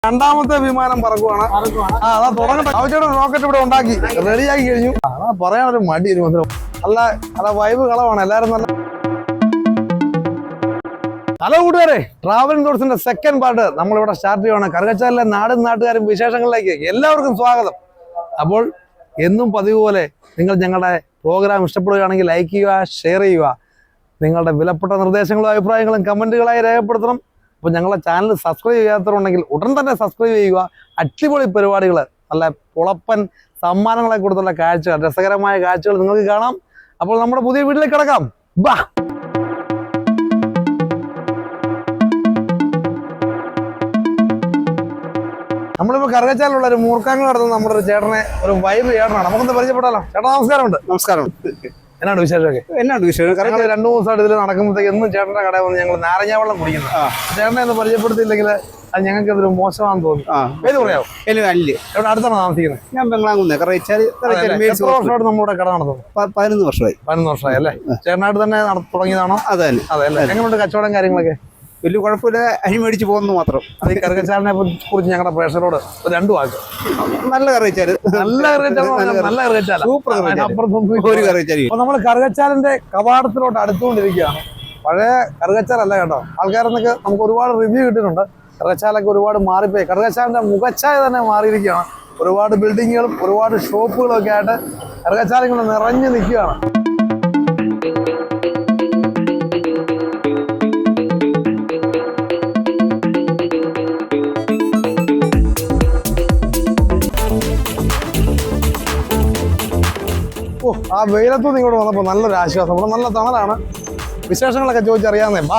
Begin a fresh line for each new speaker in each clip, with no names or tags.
രണ്ടാമത്തെ വിമാനം പറക്കുവാണ്. അതാ തുടങ്ങട്ടെ. അവച്ചയുടെ റോക്കറ്റ് ഇവിടെ ഉണ്ടാക്കി റെഡിയാക്കി കഴിഞ്ഞു. അതാ പറയാനൊരു മടി ഒരു നല്ല വൈബ് കളവാണ്. എല്ലാരും നല്ല. ഹലോ കൂട്ടുകാരെ, ട്രാവൽ ടൂർസിന്റെ സെക്കൻഡ് പാർട്ട് നമ്മളിവിടെ സ്റ്റാർട്ട് ചെയ്യുവാണ്. കറുകച്ചാലിലെ നാടും നാട്ടുകാരും വിശേഷങ്ങളിലേക്ക് എല്ലാവർക്കും സ്വാഗതം. അപ്പോൾ എന്നും പതിവ് പോലെ നിങ്ങൾ ഞങ്ങളുടെ പ്രോഗ്രാം ഇഷ്ടപ്പെടുകയാണെങ്കിൽ ലൈക്ക് ചെയ്യുക, ഷെയർ ചെയ്യുക. നിങ്ങളുടെ വിലപ്പെട്ട നിർദ്ദേശങ്ങളും അഭിപ്രായങ്ങളും കമന്റുകളായി രേഖപ്പെടുത്തണം. അപ്പോൾ ഞങ്ങളുടെ ചാനൽ സബ്സ്ക്രൈബ് ചെയ്യാത്തവരുണ്ടെങ്കിൽ ഉടൻ തന്നെ സബ്സ്ക്രൈബ് ചെയ്യുക. അടിപൊളി പരിപാടികൾ, നല്ല പുളപ്പൻ സമ്മാനങ്ങളെ കൊടുത്തുള്ള കാഴ്ചകൾ, രസകരമായ കാഴ്ചകൾ നിങ്ങൾക്ക് കാണാം. അപ്പോൾ നമ്മുടെ പുതിയ വീട്ടിലേക്ക് കിടക്കാം. ബാ. നമ്മളിപ്പോൾ കറുകച്ചാലുള്ള ഒരു മൂർക്കാങ്ങൾ നടത്തുന്ന നമ്മുടെ ഒരു ചേട്ടനെ, ഒരു വൈബ് ചേട്ടനാണ്. നമുക്കൊന്ന് പരിചയപ്പെടാലോ. ചേട്ടാ നമസ്കാരമുണ്ട്.
നമസ്കാരം.
എന്നാണ് വിശേഷമൊക്കെ?
എന്നാണ് വിശേഷം?
രണ്ടു ദിവസമായിട്ട് ഇതിൽ നടക്കുമ്പോഴത്തേക്ക് എന്നും ചേട്ടന്റെ കടയിൽ വന്ന് ഞങ്ങൾ നാരങ്ങ വെള്ളം കുടിക്കുന്നത്. ചേട്ടനെ ഒന്ന് പരിചയപ്പെടുത്തിയില്ലെങ്കിൽ അത് ഞങ്ങൾക്ക് അതൊരു മോശമാണെന്ന് തോന്നി. പേര് പറയാമോ? എവിടെ അടുത്താണ് താമസിക്കുന്നത്?
ഞാൻ ബംഗ്ലാകുന്ന്.
നമ്മുടെ കട നടത്തുന്നു
11 വർഷമായി.
11 വർഷമായി അല്ലേ? ചേട്ടനായിട്ട് തന്നെ തുടങ്ങിയതാണോ?
അതെ
അല്ലേ? എങ്ങനെയുണ്ട് കച്ചവടം കാര്യങ്ങളൊക്കെ?
വലിയ കുഴപ്പമില്ല, അരി മേടിച്ച് പോകുന്നു മാത്രം.
അത് ഈ കറുകച്ചാലിനെ കുറിച്ച് ഞങ്ങളുടെ പ്രേക്ഷകരോട് രണ്ടു വാക്ക്.
നല്ല കറിവച്ചാല്,
നല്ല
സൂപ്പർ ഒരു കറിവച്ചാല്.
അപ്പൊ നമ്മൾ കറുകച്ചാലിന്റെ കവാടത്തിലോട്ട് അടുത്തുകൊണ്ടിരിക്കുകയാണ്. പഴയ കറുകച്ചാലല്ല കേട്ടോ. ആൾക്കാരെന്നൊക്കെ നമുക്ക് ഒരുപാട് റിവ്യൂ കിട്ടിയിട്ടുണ്ട്. കറുകച്ചാലൊക്കെ ഒരുപാട് മാറിപ്പോയി. കറുകച്ചാലിന്റെ മുഖച്ഛായ തന്നെ മാറിയിരിക്കുകയാണ്. ഒരുപാട് ബിൽഡിങ്ങുകളും ഒരുപാട് ഷോപ്പുകളും ഒക്കെ ആയിട്ട് കറുകച്ചാലിങ്ങനെ നിറഞ്ഞു നിൽക്കുകയാണ്. ആ വെയിലത്തുനിന്ന് ഇങ്ങോട്ട് വന്നപ്പോൾ നല്ലൊരു ആശ്വാസം. ഇവിടെ നല്ല തണലാണ്. വിശേഷങ്ങളൊക്കെ ചോദിച്ചറിയാന്നേ. ബാ.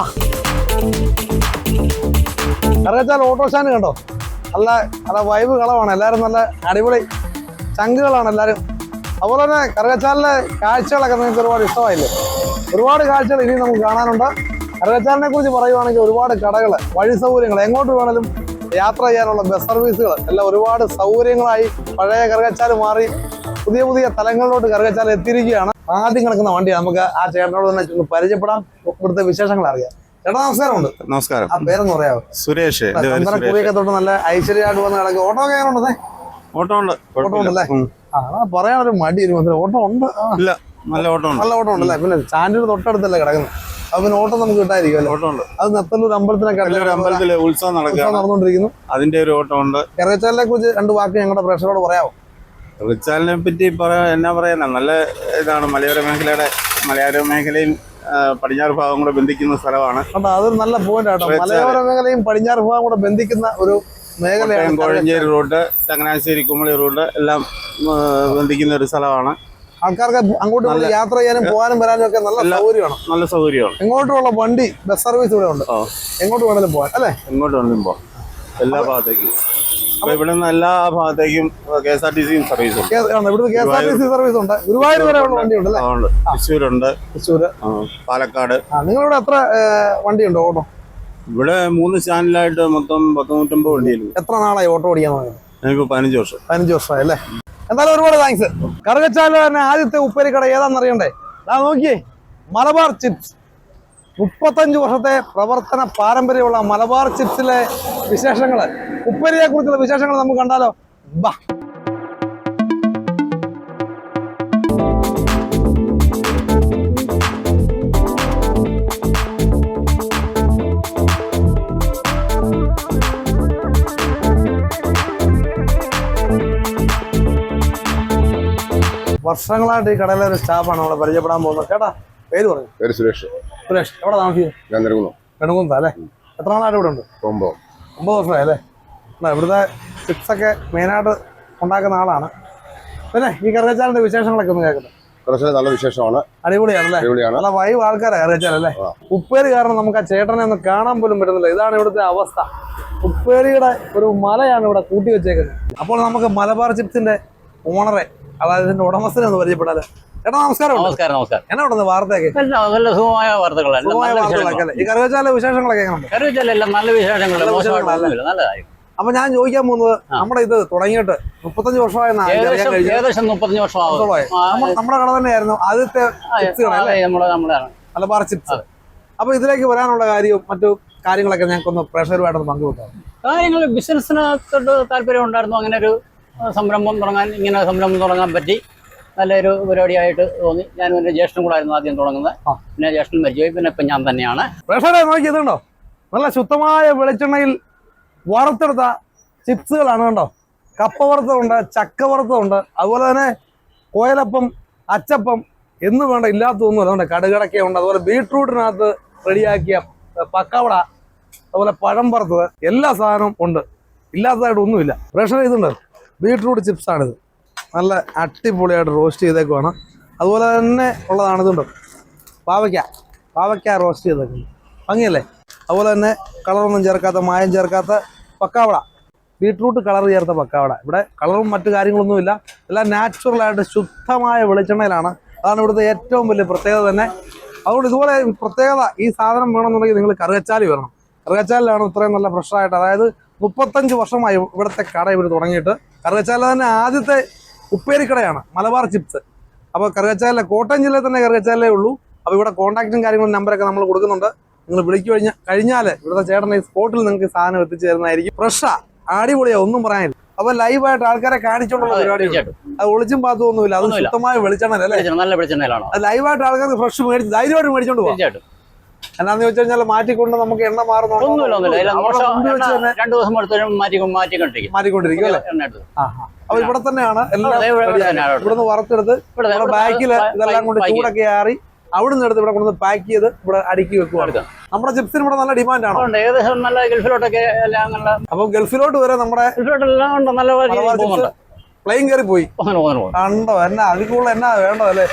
കറുകച്ചാൽ ഓട്ടോ സ്റ്റാൻഡ് കണ്ടോ? നല്ല വൈബ് കളവാണ്. എല്ലാവരും നല്ല അടിപൊളി ചങ്കുകളാണ് എല്ലാവരും. അതുപോലെ തന്നെ കറുകച്ചാലിലെ കാഴ്ചകളൊക്കെ നിങ്ങൾക്ക് ഒരുപാട് ഇഷ്ടമായില്ലേ? ഒരുപാട് കാഴ്ചകൾ ഇനി നമുക്ക് കാണാനുണ്ട്. കറുകച്ചാലിനെ കുറിച്ച് പറയുവാണെങ്കിൽ ഒരുപാട് കടകൾ, വഴി സൗകര്യങ്ങൾ, എങ്ങോട്ട് വേണമെങ്കിലും യാത്ര ചെയ്യാനുള്ള ബസ് സർവീസുകൾ എല്ലാം ഒരുപാട് സൗകര്യങ്ങളായി പഴയ കറുകച്ചാൽ മാറി പുതിയ പുതിയ തലങ്ങളിലോട്ട് കറുകച്ചാൽ എത്തിയിരിക്കുകയാണ്. ആദ്യം കിടക്കുന്ന വണ്ടി നമുക്ക് ആ ചേട്ടനോട് തന്നെ പരിചയപ്പെടാം, ഇവിടുത്തെ വിശേഷങ്ങൾ അറിയാം. ചേട്ടാ നമസ്കാരമുണ്ട്.
നമസ്കാരം.
ആ പേരൊന്നും പറയാമോ?
സുരേഷ്.
കുറിയൊക്കെ തൊട്ട് നല്ല ഐശ്വര്യമായിട്ട് വന്ന് കിടക്കും. ഓട്ടോ ഒക്കെ എങ്ങനെ ഉണ്ടേ?
ഓട്ടോ
ഉണ്ടല്ലേ? പറയാനൊരു മടി ഒരു മനസ്സിലായി. ഓട്ടോ ഉണ്ട്.
നല്ല
ഓട്ടോ ഉണ്ടല്ലേ? പിന്നെ സ്റ്റാൻഡിന് തൊട്ടടുത്തല്ലേ കിടക്കുന്നത്. അപ്പൊ പിന്നെ ഓട്ടോ നമുക്ക് കിട്ടായിരിക്കും.
ഓട്ടോ ഉണ്ട്.
അത് നെത്തല്ലൂർ
അമ്പലത്തിലെ ഉത്സവം നടന്നുകൊണ്ടിരിക്കുന്നു. അതിന്റെ ഒരു ഓട്ടോ ഉണ്ട്.
കറുകച്ചാലിനെ കുറിച്ച് രണ്ട് വാക്ക് ഞങ്ങളുടെ പ്രേക്ഷകരോട് പറയാമോ?
കറുകച്ചാലിനെ പറ്റി എന്നാ പറയാനാ, നല്ല ഇതാണ്. മലയോര മേഖലയും പടിഞ്ഞാറ് ഭാഗം കൂടെ ബന്ധിക്കുന്ന സ്ഥലമാണ്.
അതൊരു നല്ല പോയിന്റ് ആട്ടോ. മലയോര മേഖലയും പടിഞ്ഞാറ് ഭാഗം കൂടെ ബന്ധിക്കുന്ന ഒരു മേഖലയാണ്.
കോഴഞ്ചേരി റോഡ്, ചങ്ങനാശ്ശേരി കുമളി റോഡ് എല്ലാം ബന്ധിക്കുന്ന ഒരു സ്ഥലമാണ്.
ആൾക്കാർക്ക് അങ്ങോട്ട് യാത്ര ചെയ്യാനും പോകാനും വരാനും ഒക്കെ നല്ല സൗകര്യമാണ്. എങ്ങോട്ടുള്ള വണ്ടി ബസ് സർവീസ് ഇവിടെ ഉണ്ട്. എങ്ങോട്ട് വേണമെങ്കിലും പോകാൻ അല്ലേ?
എങ്ങോട്ട് വേണമെങ്കിലും പോകാം, എല്ലാ ഭാഗത്തേക്കും. അപ്പൊ ഇവിടെ നിന്ന് എല്ലാ ഭാഗത്തേക്കും KSRTC സർവീസ് ഉണ്ട്.
ഇവിടുന്ന് KSRTC സർവീസ് ഉണ്ട്. ഗുരുവായൂർ വരെ ഉള്ള വണ്ടി ഉണ്ടല്ലേ?
തൃശ്ശൂർ, പാലക്കാട്.
നിങ്ങളിവിടെ എത്ര വണ്ടി ഉണ്ട് ഓട്ടോ?
ഇവിടെ 3 സ്റ്റാൻഡിലായിട്ട് മൊത്തം 150 വണ്ടിയുണ്ട്.
എത്ര നാളായി ഓട്ടോ ഓടിക്കാൻ തുടങ്ങിയത്?
എനിക്ക് 15 വർഷം.
15 വർഷമായി അല്ലേ? എന്തായാലും ഒരുപാട് താങ്ക്സ്. കറുകച്ചാൽ തന്നെ ആദ്യത്തെ ഉപ്പേരി കട ഏതാണെന്നറിയണ്ടേ? നോക്കിയേ, മലബാർ ചിപ്സ്. 35 വർഷത്തെ പ്രവർത്തന പാരമ്പര്യമുള്ള മലബാർ ചിപ്സിലെ വിശേഷങ്ങൾ, ഉപ്പേരിയെ കുറിച്ചുള്ള വിശേഷങ്ങൾ നമുക്ക് കണ്ടാലോ? ബാ. വർഷങ്ങളായിട്ട് ഈ കടയിലെ ഒരു സ്റ്റാഫാണ് നമ്മളെ പരിചയപ്പെടാൻ പോകുന്നത്. ചേട്ടാ പേര് പറഞ്ഞു?
പേര് സുരേഷ്.
സുരേഷ്, എവിടെ താമസിക്കുന്നത്?
ഞാൻ
നെടുങ്കുന്നത്താ അല്ലേ? എത്ര നാളായിട്ട് ഇവിടെ ഉണ്ട്? 9 വർഷമായി അല്ലേ? ഇവിടുത്തെ ചിപ്സ് ഒക്കെ മെയിനായിട്ട് ഉണ്ടാക്കുന്ന ആളാണ്. പിന്നെ ഈ കറുകച്ചാലിന്റെ വിശേഷങ്ങളൊക്കെ ഒന്ന് കേൾക്കട്ടെ.
നല്ല വിശേഷമാണ്.
അടിപൊളിയാണല്ലേ? നല്ല വൈബ് ആൾക്കാരാണ് കറുകച്ചാലല്ലേ? ഉപ്പേരി കാരണം നമുക്ക് ആ ചേട്ടനെ ഒന്ന് കാണാൻ പോലും പറ്റുന്നില്ല. ഇതാണ് ഇവിടുത്തെ അവസ്ഥ. ഉപ്പേരിയുടെ ഒരു മലയാണ് ഇവിടെ കൂട്ടി വെച്ചേക്കുന്നത്. അപ്പോൾ നമുക്ക് മലബാർ ചിപ്സിന്റെ ഓണറെ, അതായത് ഇതിന്റെ ഉടമസ്ഥനെ ഒന്ന് പരിചയപ്പെടാതെ. ചേട്ടാ നമസ്കാരം. എന്നാ ഉണ്ടെന്ന് വാർത്തയൊക്കെ?
സുഖമായ വാർത്തകളല്ലേ?
ഈ കറുകച്ചാലിലെ വിശേഷങ്ങളൊക്കെ എങ്ങനെയുണ്ട്?
നല്ല വിശേഷങ്ങൾ.
അപ്പൊ ഞാൻ ചോദിക്കാൻ പോകുന്നത്, നമ്മുടെ ഇത് തുടങ്ങിയിട്ട് 35 വർഷമായെന്ന്.
ഏകദേശം 35 വർഷമായി.
നമ്മുടെ കട തന്നെയായിരുന്നു ആദ്യത്തെ മലബാർ ചിപ്സ്. അപ്പൊ ഇതിലേക്ക് വരാനുള്ള കാര്യവും മറ്റു കാര്യങ്ങളൊക്കെ ഞങ്ങൾക്കൊന്ന് പ്രേക്ഷകരുമായിട്ടൊന്ന് പങ്കുവെക്കാം.
കാര്യങ്ങൾ ബിസിനസ്സിനകത്തോട്ട് താല്പര്യം ഉണ്ടായിരുന്നു. അങ്ങനെ ഒരു സംരംഭം തുടങ്ങാൻ പറ്റി. നല്ലൊരു പരിപാടിയായിട്ട് തോന്നി. ഞാനും എൻ്റെ ജ്യേഷ്ഠനും കൂടെ ആയിരുന്നു ആദ്യം തുടങ്ങുന്നത്. പിന്നെ ജ്യേഷ്ഠൻ മരിച്ചുപോയി. പിന്നെ ഇപ്പം ഞാൻ തന്നെയാണ്.
നോക്കിയതുണ്ടോ, നല്ല ശുദ്ധമായ വെളിച്ചെണ്ണയിൽ വറുത്തെടുത്ത ചിപ്സുകളാണ് കണ്ടോ. കപ്പ വറുത്തതുണ്ട്, ചക്ക വറുത്തതുണ്ട്, അതുപോലെ തന്നെ കോയലപ്പം, അച്ചപ്പം എന്ന് വേണ്ട ഇല്ലാത്തതൊന്നുമില്ല. അതുകൊണ്ട് കടുകടക്ക ഉണ്ട്, അതുപോലെ ബീട്രൂട്ടിനകത്ത് റെഡിയാക്കിയ പക്കവട, അതുപോലെ പഴം വറുത്തത്, എല്ലാ സാധനവും ഉണ്ട്. ഇല്ലാത്തതായിട്ട് ഒന്നുമില്ല. പ്രഷർ ഇതുണ്ട്, ബീട്രൂട്ട് ചിപ്സാണിത്. നല്ല അടിപൊളിയായിട്ട് റോസ്റ്റ് ചെയ്തേക്കുവാണ്. അതുപോലെ തന്നെ ഉള്ളതാണ് ഇതുണ്ട്, പാവയ്ക്ക റോസ്റ്റ് ചെയ്തേക്കുന്നു. ഭംഗിയല്ലേ. അതുപോലെ തന്നെ കളറൊന്നും ചേർക്കാത്ത, മായം ചേർക്കാത്ത പക്കാവട, ബീട്രൂട്ട് കളർ ചേർത്ത പക്കാവട. ഇവിടെ കളറും മറ്റു കാര്യങ്ങളൊന്നുമില്ല, എല്ലാം നാച്ചുറലായിട്ട് ശുദ്ധമായ വെളിച്ചെണ്ണയിലാണ്. അതാണ് ഇവിടുത്തെ ഏറ്റവും വലിയ പ്രത്യേകത തന്നെ. അതുകൊണ്ട് ഇതുപോലെ പ്രത്യേകത ഈ സാധനം വേണമെന്നുണ്ടെങ്കിൽ നിങ്ങൾ കറുകച്ചാലി വരണം. കറുകച്ചാലിലാണ് ഇത്രയും നല്ല ഫ്രഷായിട്ട്, അതായത് 35 വർഷമായി ഇവിടുത്തെ കട ഇവർ തുടങ്ങിയിട്ട്. കറുകച്ചാല തന്നെ ആദ്യത്തെ ഉപ്പേരിക്കടയാണ് മലബാർ ചിപ്സ്. അപ്പോൾ കറുകച്ചാലിലെ, കോട്ടയം ജില്ലയിൽ തന്നെ കറുകച്ചാലേ ഉള്ളൂ. അപ്പോൾ ഇവിടെ കോൺടാക്റ്റും കാര്യങ്ങളും നമ്പറൊക്കെ നമ്മൾ കൊടുക്കുന്നുണ്ട്. നിങ്ങൾ വിളിച്ചു കഴിഞ്ഞാൽ ഇവിടുത്തെ ചേട്ടൻ ഈ സ്പോട്ടിൽ നിങ്ങൾക്ക് സാധനം എത്തിച്ചു തരുന്നതായിരിക്കും. ഫ്രഷാ, അടിപൊളിയാ, ഒന്നും പറയാനില്ല. അപ്പൊ ലൈവായിട്ട് ആൾക്കാരെ കാണിച്ചോണ്ടുള്ള പരിപാടിയാണ്. അത് ഒളിച്ചും പാത്തും ഒന്നുമില്ല. അത് ശുദ്ധമായ വെളിച്ചെണ്ണ അല്ലേ,
നല്ല വെളിച്ചെണ്ണയിലാണ്.
അത് ലൈവായിട്ട് ആൾക്കാർക്ക് ഫ്രഷ് മേടിച്ച് ധൈര്യമായിട്ട് മേടിച്ചോണ്ട് പോകാം. എന്നാന്ന് വെച്ച് കഴിഞ്ഞാൽ മാറ്റിക്കൊണ്ട് നമുക്ക് എണ്ണ മാറുന്നുണ്ടോ,
2 ദിവസം
മാറ്റിക്കൊണ്ടിരിക്കും അല്ലേ. അപ്പൊ ഇവിടെ തന്നെയാണ് എല്ലാം. ഇവിടുന്ന് വറുത്തെടുത്ത് ബാക്കിൽ ഇതെല്ലാം കൊണ്ട് ചൂടൊക്കെ ആറി അവിടുന്ന് എടുത്ത് ഇവിടെ കൊണ്ടുവന്ന് പാക്ക് ചെയ്ത് ഇവിടെ അടുക്കി വെക്കുവാണ്. നമ്മുടെ ചിപ്സിന് ഇവിടെ നല്ല ഡിമാൻഡാണ്.
ഏകദേശം നല്ല ഗൾഫിലോട്ടൊക്കെ.
അപ്പൊ ഗൾഫിലോട്ട് വരെ നമ്മുടെ പ്ലെയിൻ കയറി പോയി കണ്ടോ. എന്നാ അതിലുള്ള എന്നാ വേണ്ടോ അല്ലേ.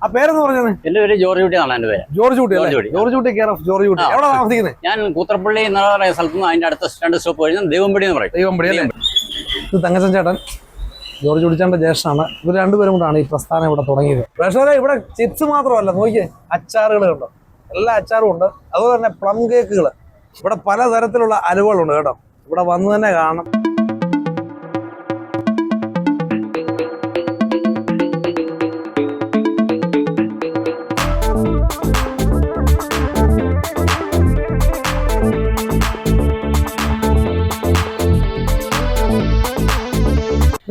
ആ പേരെന്ന് പറഞ്ഞത്?
എന്റെ പേര് ജോർജ് കുട്ടി എന്നാണ്. എന്റെ പേര്
ജോർജ് കുട്ടി അല്ലേ. ജോർജ് കുട്ടി കെയർ ഓഫ് ജോർജ് കുട്ടി. എവിടെ താമസിക്കുന്നത്?
ഞാൻ കൂത്രപ്പള്ളി എന്ന് പറയുന്ന സ്ഥലത്ത് നിന്ന് അതിന്റെ അടുത്ത 2 സ്റ്റോപ്പ് കഴിഞ്ഞാൽ ദൈവംപടി എന്ന് പറയും.
ദൈവംപടി അല്ലേ. ഇത് തങ്കച്ചൻ ചേട്ടൻ, ജോർജ് കുടിച്ചാന്റെ ജ്യേഷ്ഠനാണ്. ഇവർ രണ്ടുപേരും കൊണ്ടാണ് ഈ പ്രസ്ഥാനം ഇവിടെ തുടങ്ങിയത്. പക്ഷേ ഇവിടെ ചിപ്സ് മാത്രമല്ല, നോക്കിയേ അച്ചാറുകൾ കണ്ടോ, എല്ലാ അച്ചാറും ഉണ്ട്. അതുപോലെ തന്നെ പ്ലം കേക്കുകൾ, ഇവിടെ പലതരത്തിലുള്ള അലുവകളുണ്ട് കേട്ടോ. ഇവിടെ വന്ന് തന്നെ കാണണം.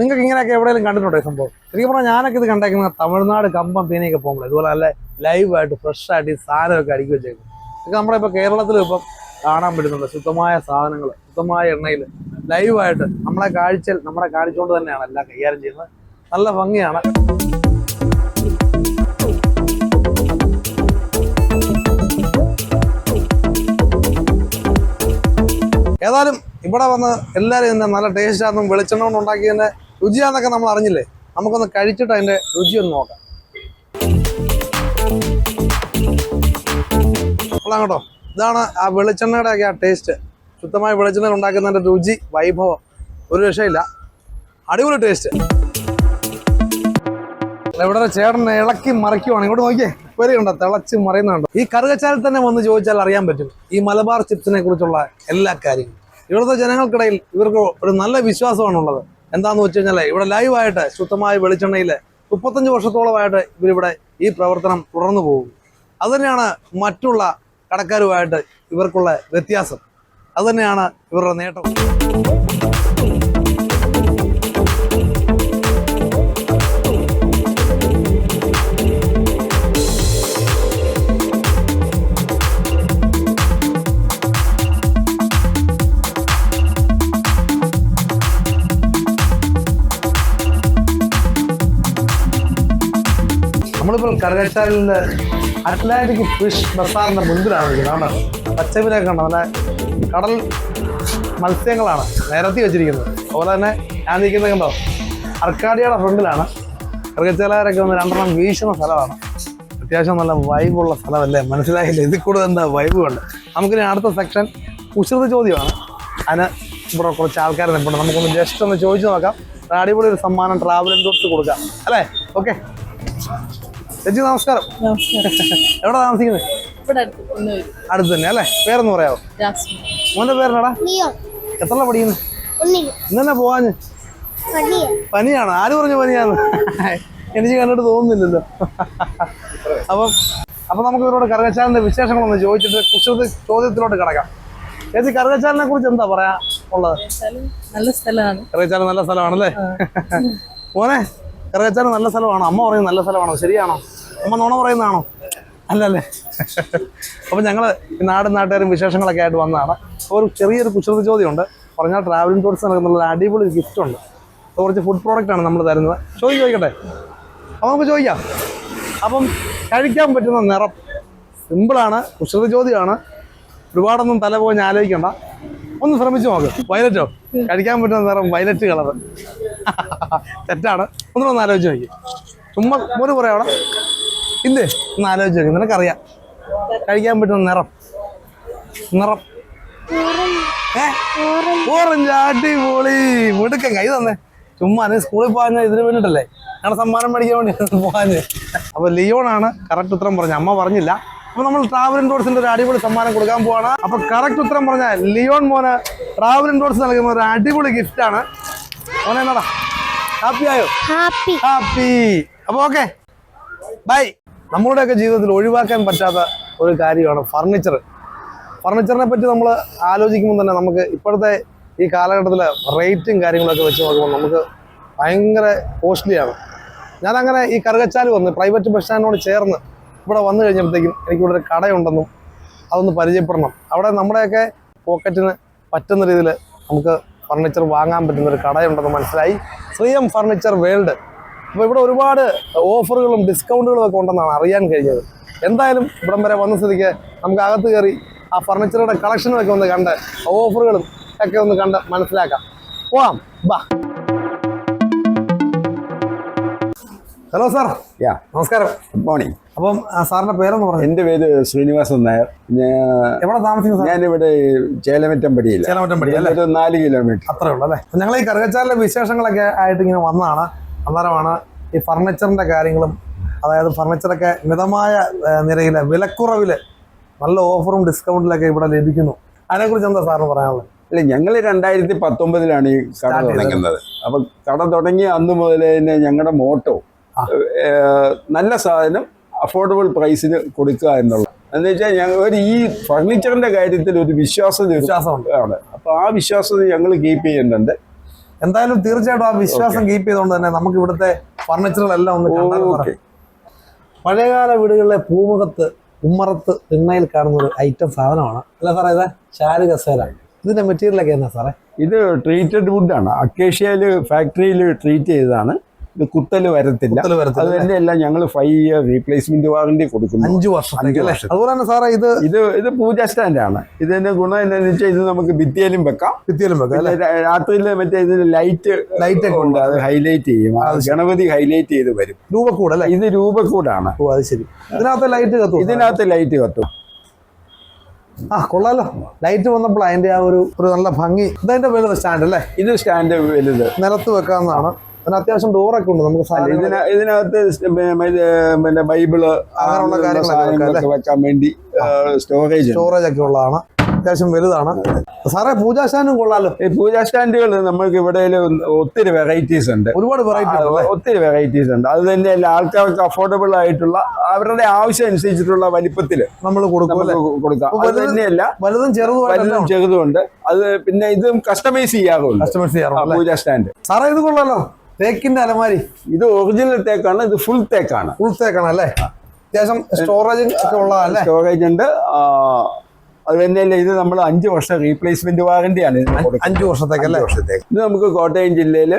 നിങ്ങൾക്ക് ഇങ്ങനെയൊക്കെ എവിടെയെങ്കിലും കണ്ടിട്ടുണ്ടോ ഈ സംഭവം? എനിക്ക് പറഞ്ഞാൽ ഞാനൊക്കെ ഇത് കണ്ടേക്കുന്നത് തമിഴ്നാട് കമ്പം തേനിയൊക്കെ പോകുമ്പോൾ ഇതുപോലെ നല്ല ലൈവായിട്ട് ഫ്രഷായിട്ട് ഈ സാധനമൊക്കെ അടുക്കി വെച്ചേക്കും. ഇതൊക്കെ നമ്മുടെ ഇപ്പോൾ കേരളത്തിലും ഇപ്പം കാണാൻ പറ്റുന്നുണ്ട്. ശുദ്ധമായ സാധനങ്ങൾ, ശുദ്ധമായ എണ്ണയിൽ ലൈവായിട്ട് നമ്മളെ കാണിച്ചുകൊണ്ട് തന്നെയാണ് എല്ലാം കൈകാര്യം ചെയ്യുന്നത്. നല്ല ഭംഗിയാണ്. ഏതായാലും ഇവിടെ വന്ന് എല്ലാവരും ഇതിൻ്റെ നല്ല ടേസ്റ്റാണെന്നും വെളിച്ചെണ്ണ കൊണ്ട് ഉണ്ടാക്കിയതിൻ്റെ രുചിയാന്നൊക്കെ നമ്മൾ അറിഞ്ഞില്ലേ. നമുക്കൊന്ന് കഴിച്ചിട്ട് അതിൻ്റെ രുചിയൊന്ന് നോക്കാം. കൊള്ളാം കേട്ടോ. ഇതാണ് ആ വെളിച്ചെണ്ണയുടെ ഒക്കെ ആ ടേസ്റ്റ്. ശുദ്ധമായ വെളിച്ചെണ്ണ ഉണ്ടാക്കുന്നതിൻ്റെ രുചി, വൈഭവം ഒരു രക്ഷയില്ല. അടിപൊളി ടേസ്റ്റ്. ഇവിടെ ചേട്ടനെ ഇളക്കി മറിക്കുവാണ്. ഇങ്ങോട്ട് നോക്കിയേ, ഉപ്പേരിയുണ്ടോ, തിളച്ച് മറിയുന്നുണ്ടോ. ഈ കറുകച്ചാലിൽ തന്നെ വന്ന് ചോദിച്ചാൽ അറിയാൻ പറ്റും ഈ മലബാർ ചിപ്സിനെ കുറിച്ചുള്ള എല്ലാ കാര്യങ്ങളും. ഇവിടുത്തെ ജനങ്ങൾക്കിടയിൽ ഇവർക്ക് ഒരു നല്ല വിശ്വാസമാണുള്ളത്. എന്താണെന്ന് വെച്ച് കഴിഞ്ഞാൽ ഇവിടെ ലൈവായിട്ട് ശുദ്ധമായ വെളിച്ചെണ്ണയിൽ 35 വർഷത്തോളമായിട്ട് ഇവരിവിടെ ഈ പ്രവർത്തനം തുടർന്നു പോകും. അതുതന്നെയാണ് മറ്റുള്ള കടക്കാരുമായിട്ട് ഇവർക്കുള്ള വ്യത്യാസം. അതുതന്നെയാണ് ഇവരുടെ നേട്ടം. നമ്മളിപ്പോൾ കറുകച്ചാലിൻ്റെ അറ്റ്ലാന്റിക് ഫിഷ് ബസാറിൻ്റെ മുൻപിലാണ് കാണുന്നത്. പച്ചമീനൊക്കെ കണ്ടോ, നല്ല കടൽ മത്സ്യങ്ങളാണ് നിരത്തി വെച്ചിരിക്കുന്നത്. അതുപോലെ തന്നെ ഞാൻ നിൽക്കുന്നത് കണ്ടോ, അർക്കാഡിയയുടെ ഫ്രണ്ടിലാണ്. കറുകച്ചാലുകാരൊക്കെ വന്ന് 2 എണ്ണം വീശുന്ന സ്ഥലമാണ്. അത്യാവശ്യം നല്ല വൈബുള്ള സ്ഥലമല്ലേ, മനസ്സിലായില്ലേ? ഇതിൽ കൂടുതൽ എന്താ വൈബ് കൊണ്ട്. നമുക്കിനി അടുത്ത സെക്ഷൻ കുസൃതി ചോദ്യമാണ്. അതിന് ഇവിടെ കുറച്ച് ആൾക്കാർ നിൽപ്പുണ്ട്. നമുക്കൊന്ന് ജസ്റ്റ് ഒന്ന് ചോദിച്ചു നോക്കാം. അടിപൊളി ഒരു സമ്മാനം ട്രാവൽ ഇൻഷുറൻസ് കൊടുക്കാം അല്ലേ. ഓക്കെ ചേച്ചി നമസ്കാരം. എവിടെ താമസിക്കുന്നത്? അടുത്ത് തന്നെ അല്ലേ. പേരൊന്ന് പറയാമോ? മോന്റെ പേരെന്നാടാ? എത്ര പഠിക്കുന്നു? ഇന്നെ പോവാഞ്ഞ്? പനിയാണോ? ആര് പറഞ്ഞു പനിയാന്ന്? എനിക്ക് കണ്ടിട്ട് തോന്നുന്നില്ലല്ലോ. അപ്പം നമുക്ക് ഇവരോട് കറുകച്ചാലിന്റെ വിശേഷങ്ങളൊന്ന് ചോദിച്ചിട്ട് കുസൃതി ചോദ്യത്തിലോട്ട് കിടക്കാം. ചേച്ചി കറുകച്ചാലിനെ കുറിച്ച് എന്താ പറയാ ഉള്ളത്?
നല്ല സ്ഥലമാണ്.
കറുകച്ചാൽ നല്ല സ്ഥലമാണല്ലേ? മോനെ കറുകച്ചാൽ നല്ല സ്ഥലമാണോ? അമ്മ പറയുന്നത് നല്ല സ്ഥലമാണോ? ശരിയാണോ? അമ്മ നുണ പറയുന്നതാണോ? അല്ലല്ലേ? അപ്പം ഞങ്ങൾ ഈ നാട്ടുകാരും വിശേഷങ്ങളൊക്കെ ആയിട്ട് വന്നതാണ്. ഒരു ചെറിയൊരു കുസൃതി ചോദ്യമുണ്ട്. പറഞ്ഞാൽ ട്രാവലിംഗ് ടൂറിസ്റ്റ് നടക്കുന്നുള്ള അടിപൊളി ഗിഫ്റ്റ് ഉണ്ട്. കുറച്ച് ഫുഡ് പ്രോഡക്റ്റ് ആണ് നമ്മൾ തരുന്നത്. ചോദിക്കട്ടെ? അപ്പം നമുക്ക് ചോദിക്കാം. അപ്പം കഴിക്കാൻ പറ്റുന്ന നിറം സിമ്പിളാണ്, കുസൃതി ചോദ്യമാണ്. ഒരുപാടൊന്നും തല പോയി ആലോചിക്കണ്ട, ഒന്ന് ശ്രമിച്ചു നോക്ക്. വയലറ്റോ? കഴിക്കാൻ പറ്റുന്ന നിറം വയലറ്റ് കളർ. തെറ്റാണ്. ഒന്നും ആലോചിച്ച് നോക്കി. ചുമ്മാ ഒരു പറയാം ഇല്ലേ? ഒന്ന് ആലോചിച്ച് നോക്കി. നിനക്കറിയാം കഴിക്കാൻ പറ്റുന്ന നിറം. ഓറഞ്ച്. അടിപൊളി, മിടുക്കൻ. കൈ തന്നെ. ചുമ്മാ നീ സ്കൂളിൽ പോകാൻ ഇതിന് വേണ്ടിയിട്ടല്ലേ? ഞങ്ങളുടെ സമ്മാനം മേടിക്കാൻ വേണ്ടി പോകാൻ. അപ്പൊ ലിയോണാണ് കറക്റ്റ് ഉത്തരം പറഞ്ഞത്. അമ്മ പറഞ്ഞില്ല. അപ്പൊ നമ്മൾ ട്രാവൽ ടൂറിസ്റ്റിന്റെ ഒരു അടിപൊളി സമ്മാനം കൊടുക്കാൻ പോവാണ്. അപ്പൊ കറക്റ്റ് ഉത്തരം പറഞ്ഞ ലിയോൺ മോന് ട്രാവൽ ടൂറിസ്റ്റ് നൽകുന്ന ഒരു അടിപൊളി ഗിഫ്റ്റ് ആണ്. മോനെ എന്നാടാ, ഹാപ്പി ആയോ? ഹാപ്പി. അപ്പൊ ഓക്കെ, ബൈ. നമ്മുടെയൊക്കെ ജീവിതത്തിൽ ഒഴിവാക്കാൻ പറ്റാത്ത ഒരു കാര്യമാണ് ഫർണിച്ചർ. ഫർണിച്ചറിനെ പറ്റി നമ്മൾ ആലോചിക്കുമ്പോൾ തന്നെ നമുക്ക് ഇപ്പോഴത്തെ ഈ കാലഘട്ടത്തിലെ റേറ്റും കാര്യങ്ങളൊക്കെ വെച്ച് നോക്കുമ്പോൾ നമുക്ക് ഭയങ്കര കോസ്റ്റ്ലിയാണ്. ഞാനങ്ങനെ ഈ കറുകച്ചാൽ വന്ന് പ്രൈവറ്റ് ബസ് സ്റ്റാൻഡിനോട് ചേർന്ന് ഇവിടെ വന്നു കഴിഞ്ഞപ്പോഴത്തേക്കും എനിക്കിവിടെ ഒരു കടയുണ്ടെന്നും അതൊന്ന് പരിചയപ്പെടണം. അവിടെ നമ്മുടെയൊക്കെ പോക്കറ്റിന് പറ്റുന്ന രീതിയിൽ നമുക്ക് ഫർണിച്ചർ വാങ്ങാൻ പറ്റുന്ന ഒരു കടയുണ്ടെന്ന് മനസ്സിലായി. ശ്രീയം ഫർണിച്ചർ വേൾഡ്. അപ്പോൾ ഇവിടെ ഒരുപാട് ഓഫറുകളും ഡിസ്കൗണ്ടുകളും ഒക്കെ ഉണ്ടെന്നാണ് അറിയാൻ കഴിഞ്ഞത്. എന്തായാലും ഇവിടം വരെ വന്ന സ്ഥിതിക്ക് നമുക്ക് അകത്ത് കയറി ആ ഫർണിച്ചറുടെ കളക്ഷനൊക്കെ ഒന്ന് കണ്ട് ഓഫറുകളും ഒക്കെ ഒന്ന് കണ്ട് മനസ്സിലാക്കാം. പോവാം, ബാ. Hello sir. നമസ്കാരം.
Good morning.
അപ്പം സാറിന്റെ പേരെന്ന് പറഞ്ഞു?
എൻ്റെ പേര് ശ്രീനിവാസൻ നായർ.
എവിടെ താമസിക്കുന്നത്?
ഞാനിവിടെ ചേലമറ്റമ്പടിയില്ല.
ചേലമറ്റമ്പടി അല്ലേ?
4 കിലോമീറ്റർ
അത്രേ ഉള്ളൂ അല്ലേ? ഞങ്ങൾ ഈ കറുകച്ചാലിലെ വിശേഷങ്ങളൊക്കെ ആയിട്ട് ഇങ്ങനെ വന്നതാണ്. അന്നേരമാണ് ഈ ഫർണിച്ചറിന്റെ കാര്യങ്ങളും, അതായത് ഫർണിച്ചറൊക്കെ മിതമായ നിരയിൽ വിലക്കുറവിൽ നല്ല ഓഫറും ഡിസ്കൗണ്ടിലൊക്കെ ഇവിടെ ലഭിക്കുന്നു. അതിനെക്കുറിച്ച് എന്താ സാറിന് പറയാനുള്ളത്?
അല്ല, ഞങ്ങൾ 2019 ഈ കട തുടങ്ങുന്നത്. അപ്പം കട തുടങ്ങിയ അന്ന് മുതൽ തന്നെ ഞങ്ങളുടെ മോട്ടോ നല്ല സാധനം അഫോർഡബിൾ പ്രൈസിന് കൊടുക്കുക എന്നുള്ളത്. എന്ന് വെച്ചാൽ ഞങ്ങൾ ഈ ഫർണിച്ചറിന്റെ കാര്യത്തിൽ ഒരു വിശ്വാസമുണ്ട്. അപ്പോൾ ആ വിശ്വാസം ഞങ്ങൾ കീപ്പ് ചെയ്യുന്നുണ്ട്.
എന്തായാലും തീർച്ചയായിട്ടും ആ വിശ്വാസം കീപ്പ് ചെയ്തുകൊണ്ട് തന്നെ നമുക്ക് ഇവിടുത്തെ ഫർണിച്ചറുകളെല്ലാം ഒന്ന് കണ്ടാൽ. പഴയകാല വീടുകളിലെ പൂമുഖത്ത് ഉമ്മറത്ത് തിണ്ണയിൽ കാണുന്ന ഒരു ഐറ്റം സാധനമാണ് അല്ല സാറേ? ഇത് ചാരു കസേര. ഇതിന്റെ മെറ്റീരിയലൊക്കെ എന്നാ സാറേ?
ഇത് ട്രീറ്റഡ് വുഡാണ്. അക്കേഷ്യയിൽ ഫാക്ടറിയിൽ ട്രീറ്റ് ചെയ്തതാണ്. ഇത് കുത്തല് വരത്തില്ല. അത് തന്നെയല്ല, ഞങ്ങൾ 5 ഇയർ റീപ്ലേസ്മെന്റ് വാറണ്ടി കൊടുക്കുന്നു.
5 വർഷം. അതുപോലെ തന്നെ സാറേ
ഇത് പൂജ സ്റ്റാൻഡാണ്. ഇതിന്റെ ഗുണം എന്താണെന്ന് വെച്ചാൽ ഇത് നമുക്ക് ഭിത്തിയിലും വെക്കാം. രാത്രിയിൽ മറ്റേ ഇതിന് ലൈറ്റ് ഒക്കെ ഉണ്ട്, അത് ഹൈലൈറ്റ് ചെയ്യും. ഗണപതി ഹൈലൈറ്റ് ചെയ്ത് വരും.
രൂപക്കൂട് അല്ലേ?
ഇത് രൂപക്കൂടാണ്.
അത് ശരി. ഇതിനകത്ത് ലൈറ്റ് കത്തും. ആ കൊള്ളാലോ, ലൈറ്റ് വന്നപ്പോൾ അതിന്റെ ആ ഒരു നല്ല ഭംഗി. ഇതതിന്റെ വലുത് സ്റ്റാൻഡ് അല്ലേ?
ഇത് സ്റ്റാൻഡ് വലുത്,
നിലത്ത് വെക്കാവുന്നതാണ്. അതിന് അത്യാവശ്യം ഡോറൊക്കെ ഉണ്ട്. നമുക്ക്
ഇതിനകത്ത് പിന്നെ ബൈബിള് അങ്ങനെയുള്ള കാര്യങ്ങളൊക്കെ വെക്കാൻ വേണ്ടി സ്റ്റോറേജ് ഒക്കെ ഉള്ളതാണ്.
അത്യാവശ്യം വലുതാണ് സാറേ. പൂജാ സ്റ്റാൻഡും കൊള്ളാലോ.
ഈ പൂജാ സ്റ്റാൻഡുകൾ നമുക്ക് ഇവിടെ ഒത്തിരി വെറൈറ്റീസ് ഉണ്ട്.
ഒരുപാട്
ഒത്തിരി വെറൈറ്റീസ് ഉണ്ട്. അത് തന്നെയല്ല, ആൾക്കാർക്ക് അഫോർഡബിൾ ആയിട്ടുള്ള അവരുടെ ആവശ്യം അനുസരിച്ചിട്ടുള്ള വലിപ്പത്തിൽ നമ്മൾ കൊടുക്കാം. അത് തന്നെയല്ല, വലുതും ചെറുതുമുണ്ട്. അത് പിന്നെ ഇതും കസ്റ്റമൈസ് ചെയ്യാറുണ്ട് പൂജാ സ്റ്റാൻഡ്.
സാറേ ഇത് കൊള്ളാലോ, തേക്കിന്റെ അലമാരി.
ഇത് ഒറിജിനൽ തേക്കാണ്. ഇത് ഫുൾ തേക്കാണ്.
അല്ലേ? അത്യാവശ്യം സ്റ്റോറേജ് ഒക്കെ ഉള്ളതല്ലേ?
സ്റ്റോറേജ് ഉണ്ട്. അത് തന്നെയല്ല, ഇത് നമ്മൾ 5 വർഷം റീപ്ലേസ്മെന്റ് വാറന്റിയാണ്.
5 വർഷത്തേക്ക്.
ഇത് നമുക്ക് കോട്ടയം ജില്ലയിൽ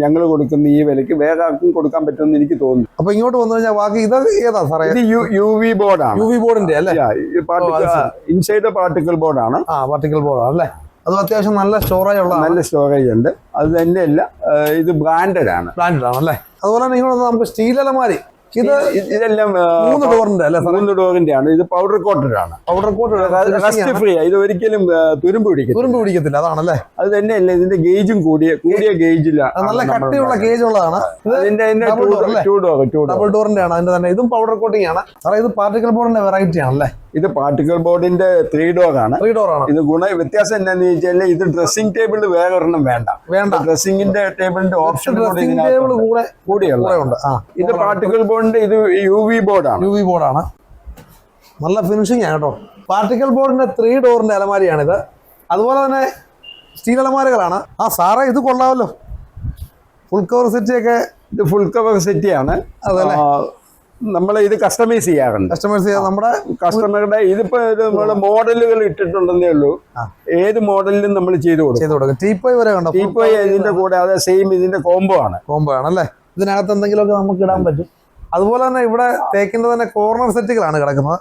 ഞങ്ങൾ കൊടുക്കുന്ന ഈ വിലയ്ക്ക് വേറെ ആർക്കും കൊടുക്കാൻ പറ്റുമെന്ന് എനിക്ക് തോന്നുന്നു.
അപ്പൊ ഇങ്ങോട്ട് വന്നു കഴിഞ്ഞാൽ ബാക്കി ഇത് ഏതാ സാറേ?
ഇത് UV ബോർഡാണ്.
UV ബോർഡിന്റെ അല്ലേ?
ഇൻസൈഡ് പാർട്ടിക്കിൾ ബോർഡാണ്.
പാർട്ടിക്കിൾ ബോർഡാണ് അല്ലേ? അത് അത്യാവശ്യം നല്ല സ്റ്റോറേജ് ഉള്ള,
നല്ല സ്റ്റോറേജ് ഉണ്ട്. അത് തന്നെയല്ല, ഇത് ബ്രാൻഡഡ് ആണ്
അല്ലേ? അതുപോലെ തന്നെ ഇങ്ങോട്ട് നമുക്ക് സ്റ്റീൽ അലമാരി.
ഇതെല്ലാം
3 ഡോറിന്റെ അല്ലേ?
3 ഡോറിന്റെ ആണ്. ഇത് പൗഡർ കോട്ടഡ് ആണ്. Rest free. ഇത് ഒരിക്കലും തുരുമ്പ് പിടിക്കത്തില്ല.
അതാണല്ലേ?
അത് തന്നെയല്ല, ഇതിന്റെ ഗേജും കൂടിയ ഗേജില്ല.
നല്ല കട്ടിയുള്ള ഗേജ് ഉള്ളതാണ്. ഡബിൾ ഡോറിന്റെ ആണ്. അതിന്റെ തന്നെ ഇതും പൗഡർ കോട്ടിംഗ് ആണ്. ഇത് പാർട്ടിക്കൽ ബോർഡിന്റെ വെറൈറ്റി ആണല്ലേ?
ഇത് പാർട്ടിക്കൽ ബോർഡിന്റെ 3 ഡോർ ആണ്. ഇത് വ്യത്യാസം എന്താണെന്ന് ചോദിച്ചാൽ, ഇത് ഡ്രസ്സിംഗ് ടേബിൾ വേറെ ഒരെണ്ണം വേണ്ട. ഡ്രസ്സിംഗിന്റെ ടേബിളിന്റെ ഓപ്ഷൻ കൂടിയുണ്ട്. ഇത് പാർട്ടിക്കൽ ബോർഡിന്റെ ഇത് UV ബോർഡാണ്.
നല്ല ഫിനിഷിംഗ് ആണ് കേട്ടോ. പാർട്ടിക്കൽ ബോർഡിന്റെ 3 ഡോറിന്റെ അലമാരിയാണിത്. അതുപോലെ തന്നെ സ്റ്റീൽ അലമാരകളാണ്. ആ സാറേ ഇത് കൊള്ളാമല്ലോ, ഫുൾ കവർ സെറ്റിയൊക്കെ.
ഇത് ഫുൾ കവർ സെറ്റിയാണ്.
അതല്ലേ,
നമ്മൾ ഇത് കസ്റ്റമൈസ് ചെയ്യാറുണ്ട്.
കസ്റ്റമൈസ് ചെയ്യാൻ നമ്മുടെ
കസ്റ്റമറുടെ ഇതിപ്പോ നമ്മള് മോഡലുകൾ ഇട്ടിട്ടുണ്ടെന്നേ ഉള്ളൂ. ഏത് മോഡലിലും നമ്മൾ ചെയ്ത് കൊടുക്കും.
ടീപ്പോയ് വരെ കണ്ടോ,
ടീപ്പോയ് ഇതിന്റെ കൂടെ അതെ സെയിം ഇതിന്റെ കോംബോ ആണ്
അല്ലേ. ഇതിനകത്ത് എന്തെങ്കിലുമൊക്കെ നമുക്ക് ഇടാൻ പറ്റും. അതുപോലെ തന്നെ ഇവിടെ തേക്കിന്റെ തന്നെ കോർണർ സെറ്റുകളാണ് കിടക്കുന്നത്.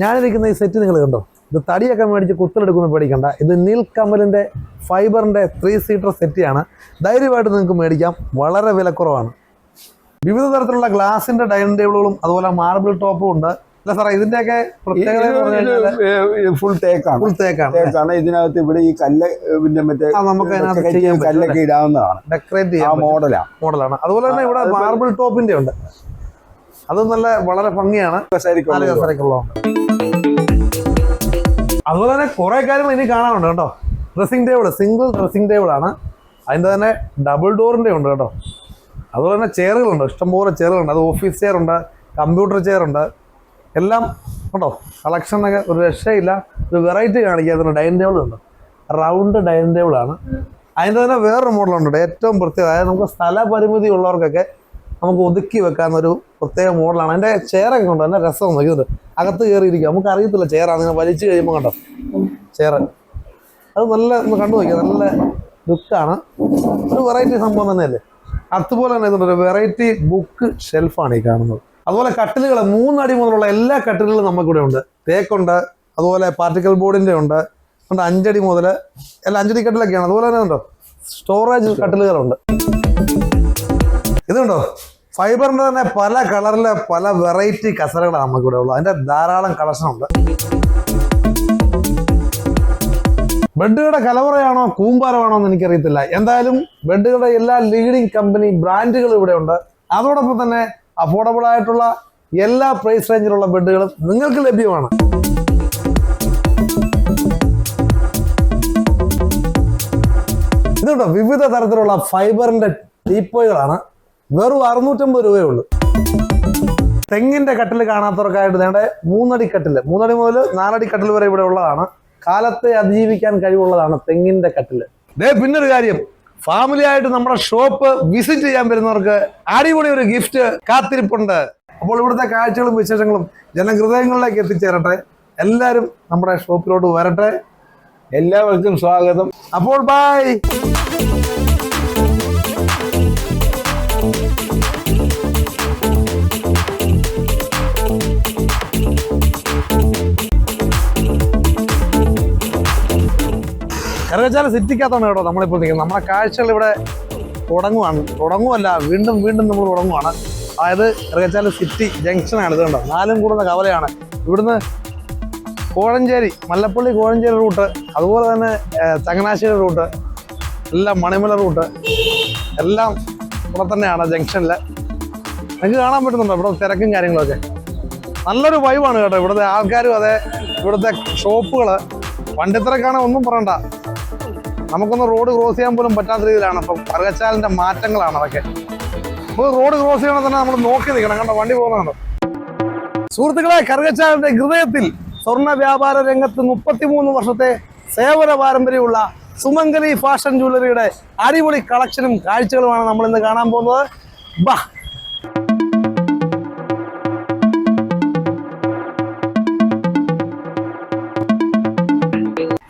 ഞാനിരിക്കുന്ന ഈ സെറ്റ് നിങ്ങൾ കണ്ടോ, ഇത് തടിയൊക്കെ മേടിച്ച് കുത്തലെടുക്കുന്ന പേടിക്കണ്ട. ഇത് നീൽക്കമലിന്റെ ഫൈബറിന്റെ 3 സീറ്റർ സെറ്റിയാണ്. ധൈര്യമായിട്ട് നിങ്ങൾക്ക് മേടിക്കാം, വളരെ വിലക്കുറവാണ്. വിവിധ തരത്തിലുള്ള ഗ്ലാസിന്റെ ഡൈനിങ് ടേബിളുകളും അതുപോലെ മാർബിൾ ടോപ്പും ഉണ്ട്. അല്ല സാറേ, ഇതിന്റെയൊക്കെ പ്രത്യേകത
ഫുൾ തേക്കാണ്. ഇതിനകത്ത് ഇവിടെ ഈ കല്ല് മറ്റേ
നമുക്ക്
കല്ലൊക്കെ ഇടാവുന്നതാണ്,
ഡെക്കറേറ്റ് ചെയ്യാൻ മോഡലാണ്. അതുപോലെ തന്നെ ഇവിടെ മാർബിൾ ടോപ്പിന്റെ ഉണ്ട്, അത് നല്ല വളരെ ഭംഗിയാണ്. അതുപോലെ തന്നെ കുറെ കാര്യങ്ങൾ ഇനി കാണാനുണ്ട് കേട്ടോ. Dressing table, single dressing table ആണ്. അതിൻ്റെ തന്നെ ഡബിൾ ഡോറിന്റെ ഉണ്ട് കേട്ടോ. അതുപോലെ തന്നെ ചെയറുകളുണ്ട്, ഇഷ്ടംപോലെ ചെയറുകളുണ്ട്. അത് ഓഫീസ് ചെയർ ഉണ്ട്, കമ്പ്യൂട്ടർ ചെയർ ഉണ്ട്, എല്ലാം കേട്ടോ. കളക്ഷനൊക്കെ ഒരു രക്ഷയില്ല. ഒരു വെറൈറ്റി കാണിക്കാത്ത ഡൈനിങ് ടേബിൾ ഉണ്ട്, റൗണ്ട് ഡൈനിങ് ടേബിൾ ആണ്. അതിൻ്റെ തന്നെ വേറൊരു മോഡലുണ്ട്, ഏറ്റവും പ്രത്യേകത. അതായത് നമുക്ക് സ്ഥലപരിമിതി ഉള്ളവർക്കൊക്കെ നമുക്ക് ഒതുക്കി വെക്കാവുന്ന ഒരു പ്രത്യേക മോഡലാണ്. അതിൻ്റെ ചെയറൊക്കെ ഉണ്ട്, നല്ല രസം നോക്കിയത്. അകത്ത് കയറിയിരിക്കുക, നമുക്ക് അറിയത്തില്ല ചെയറാണ്. നിങ്ങൾ വലിച്ചു കഴിയുമ്പോൾ കണ്ടോ ചെയർ, അത് നല്ല ഒന്ന് കണ്ടു നോക്കിയാൽ നല്ല ലുക്കാണ്. ഒരു വെറൈറ്റി സംഭവം തന്നെയല്ലേ. അതുപോലെ തന്നെ ഇതുണ്ട്, ഒരു വെറൈറ്റി ബുക്ക് ഷെൽഫാണ് ഈ കാണുന്നത്. അതുപോലെ കട്ടിലുകൾ 3 അടി മുതലുള്ള എല്ലാ കട്ടിലുകളും നമുക്കിവിടെ ഉണ്ട്. തേക്കുണ്ട്, അതുപോലെ പാർട്ടിക്കൽ ബോർഡിൻ്റെ ഉണ്ട്, 5 അടി മുതൽ എല്ലാം 5 അടി കട്ടിലൊക്കെയാണ്. അതുപോലെ തന്നെ ഉണ്ടോ സ്റ്റോറേജ് കട്ടിലുകളുണ്ട്. ഇതുണ്ടോ ഫൈബറിന്റെ തന്നെ പല കളറിലെ പല വെറൈറ്റി കസരകളാണ് നമുക്കിവിടെ ഉള്ളത്. അതിന്റെ ധാരാളം കളക്ഷൻ ഉണ്ട്. ബെഡുകളുടെ കലവറയാണോ കൂമ്പാരമാണോ എന്ന് എനിക്കറിയത്തില്ല. എന്തായാലും ബെഡുകളുടെ എല്ലാ ലീഡിങ് കമ്പനി ബ്രാൻഡുകളും ഇവിടെ ഉണ്ട്. അതോടൊപ്പം തന്നെ അഫോർഡബിൾ ആയിട്ടുള്ള എല്ലാ പ്രൈസ് റേഞ്ചിലുള്ള ബെഡുകളും നിങ്ങൾക്ക് ലഭ്യമാണ്. ഇതുണ്ടോ വിവിധ തരത്തിലുള്ള ഫൈബറിന്റെ ടീപ്പോയ്കളാണ്. വെറും 650 രൂപയേ ഉള്ളൂ. തെങ്ങിന്റെ കട്ടിൽ കാണാത്തവർക്കായിട്ട് നേടെ 3 അടി കട്ടില്, 3 അടി മുതൽ 4 അടി കട്ടിൽ വരെ ഇവിടെ ഉള്ളതാണ്. കാലത്തെ അതിജീവിക്കാൻ കഴിവുള്ളതാണ് തെങ്ങിന്റെ കട്ടില്. പിന്നൊരു കാര്യം, ഫാമിലി ആയിട്ട് നമ്മുടെ ഷോപ്പ് വിസിറ്റ് ചെയ്യാൻ വരുന്നവർക്ക് അടിപൊളി ഒരു ഗിഫ്റ്റ് കാത്തിരിപ്പുണ്ട്. അപ്പോൾ ഇവിടുത്തെ കാഴ്ചകളും വിശേഷങ്ങളും ജനഹൃദയങ്ങളിലേക്ക് എത്തിച്ചേരട്ടെ. എല്ലാവരും നമ്മുടെ ഷോപ്പിലോട്ട് വരട്ടെ.
എല്ലാവർക്കും സ്വാഗതം.
അപ്പോൾ ബൈ. കറുകച്ചാല സിറ്റിക്കകത്താണ് കേട്ടോ നമ്മളിപ്പോൾ നിൽക്കുന്നത്. നമ്മുടെ കാഴ്ചകൾ ഇവിടെ തുടങ്ങുമല്ല വീണ്ടും നമ്മൾ തുടങ്ങുവാണ്. അതായത് കറുകച്ചാല സിറ്റി ജംഗ്ഷനാണ്. ഇത് കണ്ടോ, 4 കൂടുന്ന കവലയാണ്. ഇവിടുന്ന് കോഴഞ്ചേരി, മല്ലപ്പള്ളി കോഴഞ്ചേരി റൂട്ട്, അതുപോലെ തന്നെ ചങ്ങനാശ്ശേരി റൂട്ട്, എല്ലാം മണിമല റൂട്ട് എല്ലാം ഇവിടെ തന്നെയാണ് ജംഗ്ഷനിൽ. നിങ്ങൾക്ക് കാണാൻ പറ്റുന്നുണ്ടോ ഇവിടെ തിരക്കും കാര്യങ്ങളൊക്കെ. നല്ലൊരു വൈബാണ് കേട്ടോ. ഇവിടുത്തെ ആൾക്കാരും അതെ, ഇവിടുത്തെ ഷോപ്പുകൾ വണ്ടിത്തിരക്കാണ്, ഒന്നും പറയണ്ട. നമുക്കൊന്ന് റോഡ് ക്രോസ് ചെയ്യാൻ പോലും പറ്റാത്ത രീതിയിലാണ്. അപ്പം കറുകച്ചാലിൻ്റെ മാറ്റങ്ങളാണ് അതൊക്കെ. അപ്പോൾ റോഡ് ക്രോസ് ചെയ്യണമെങ്കിൽ തന്നെ നമ്മൾ നോക്കി നിൽക്കണം. കണ്ടോ വണ്ടി പോകുന്നുണ്ട്. സുഹൃത്തുക്കളെ, കറുകച്ചാലിൻ്റെ ഹൃദയത്തിൽ സ്വർണ്ണ വ്യാപാര രംഗത്ത് 33 വർഷത്തെ സേവന പാരമ്പര്യമുള്ള സുമംഗലി ഫാഷൻ ജ്വല്ലറിയുടെ അടിപൊളി കളക്ഷനും കാഴ്ചകളുമാണ് നമ്മൾ ഇന്ന് കാണാൻ പോകുന്നത്. ബാ.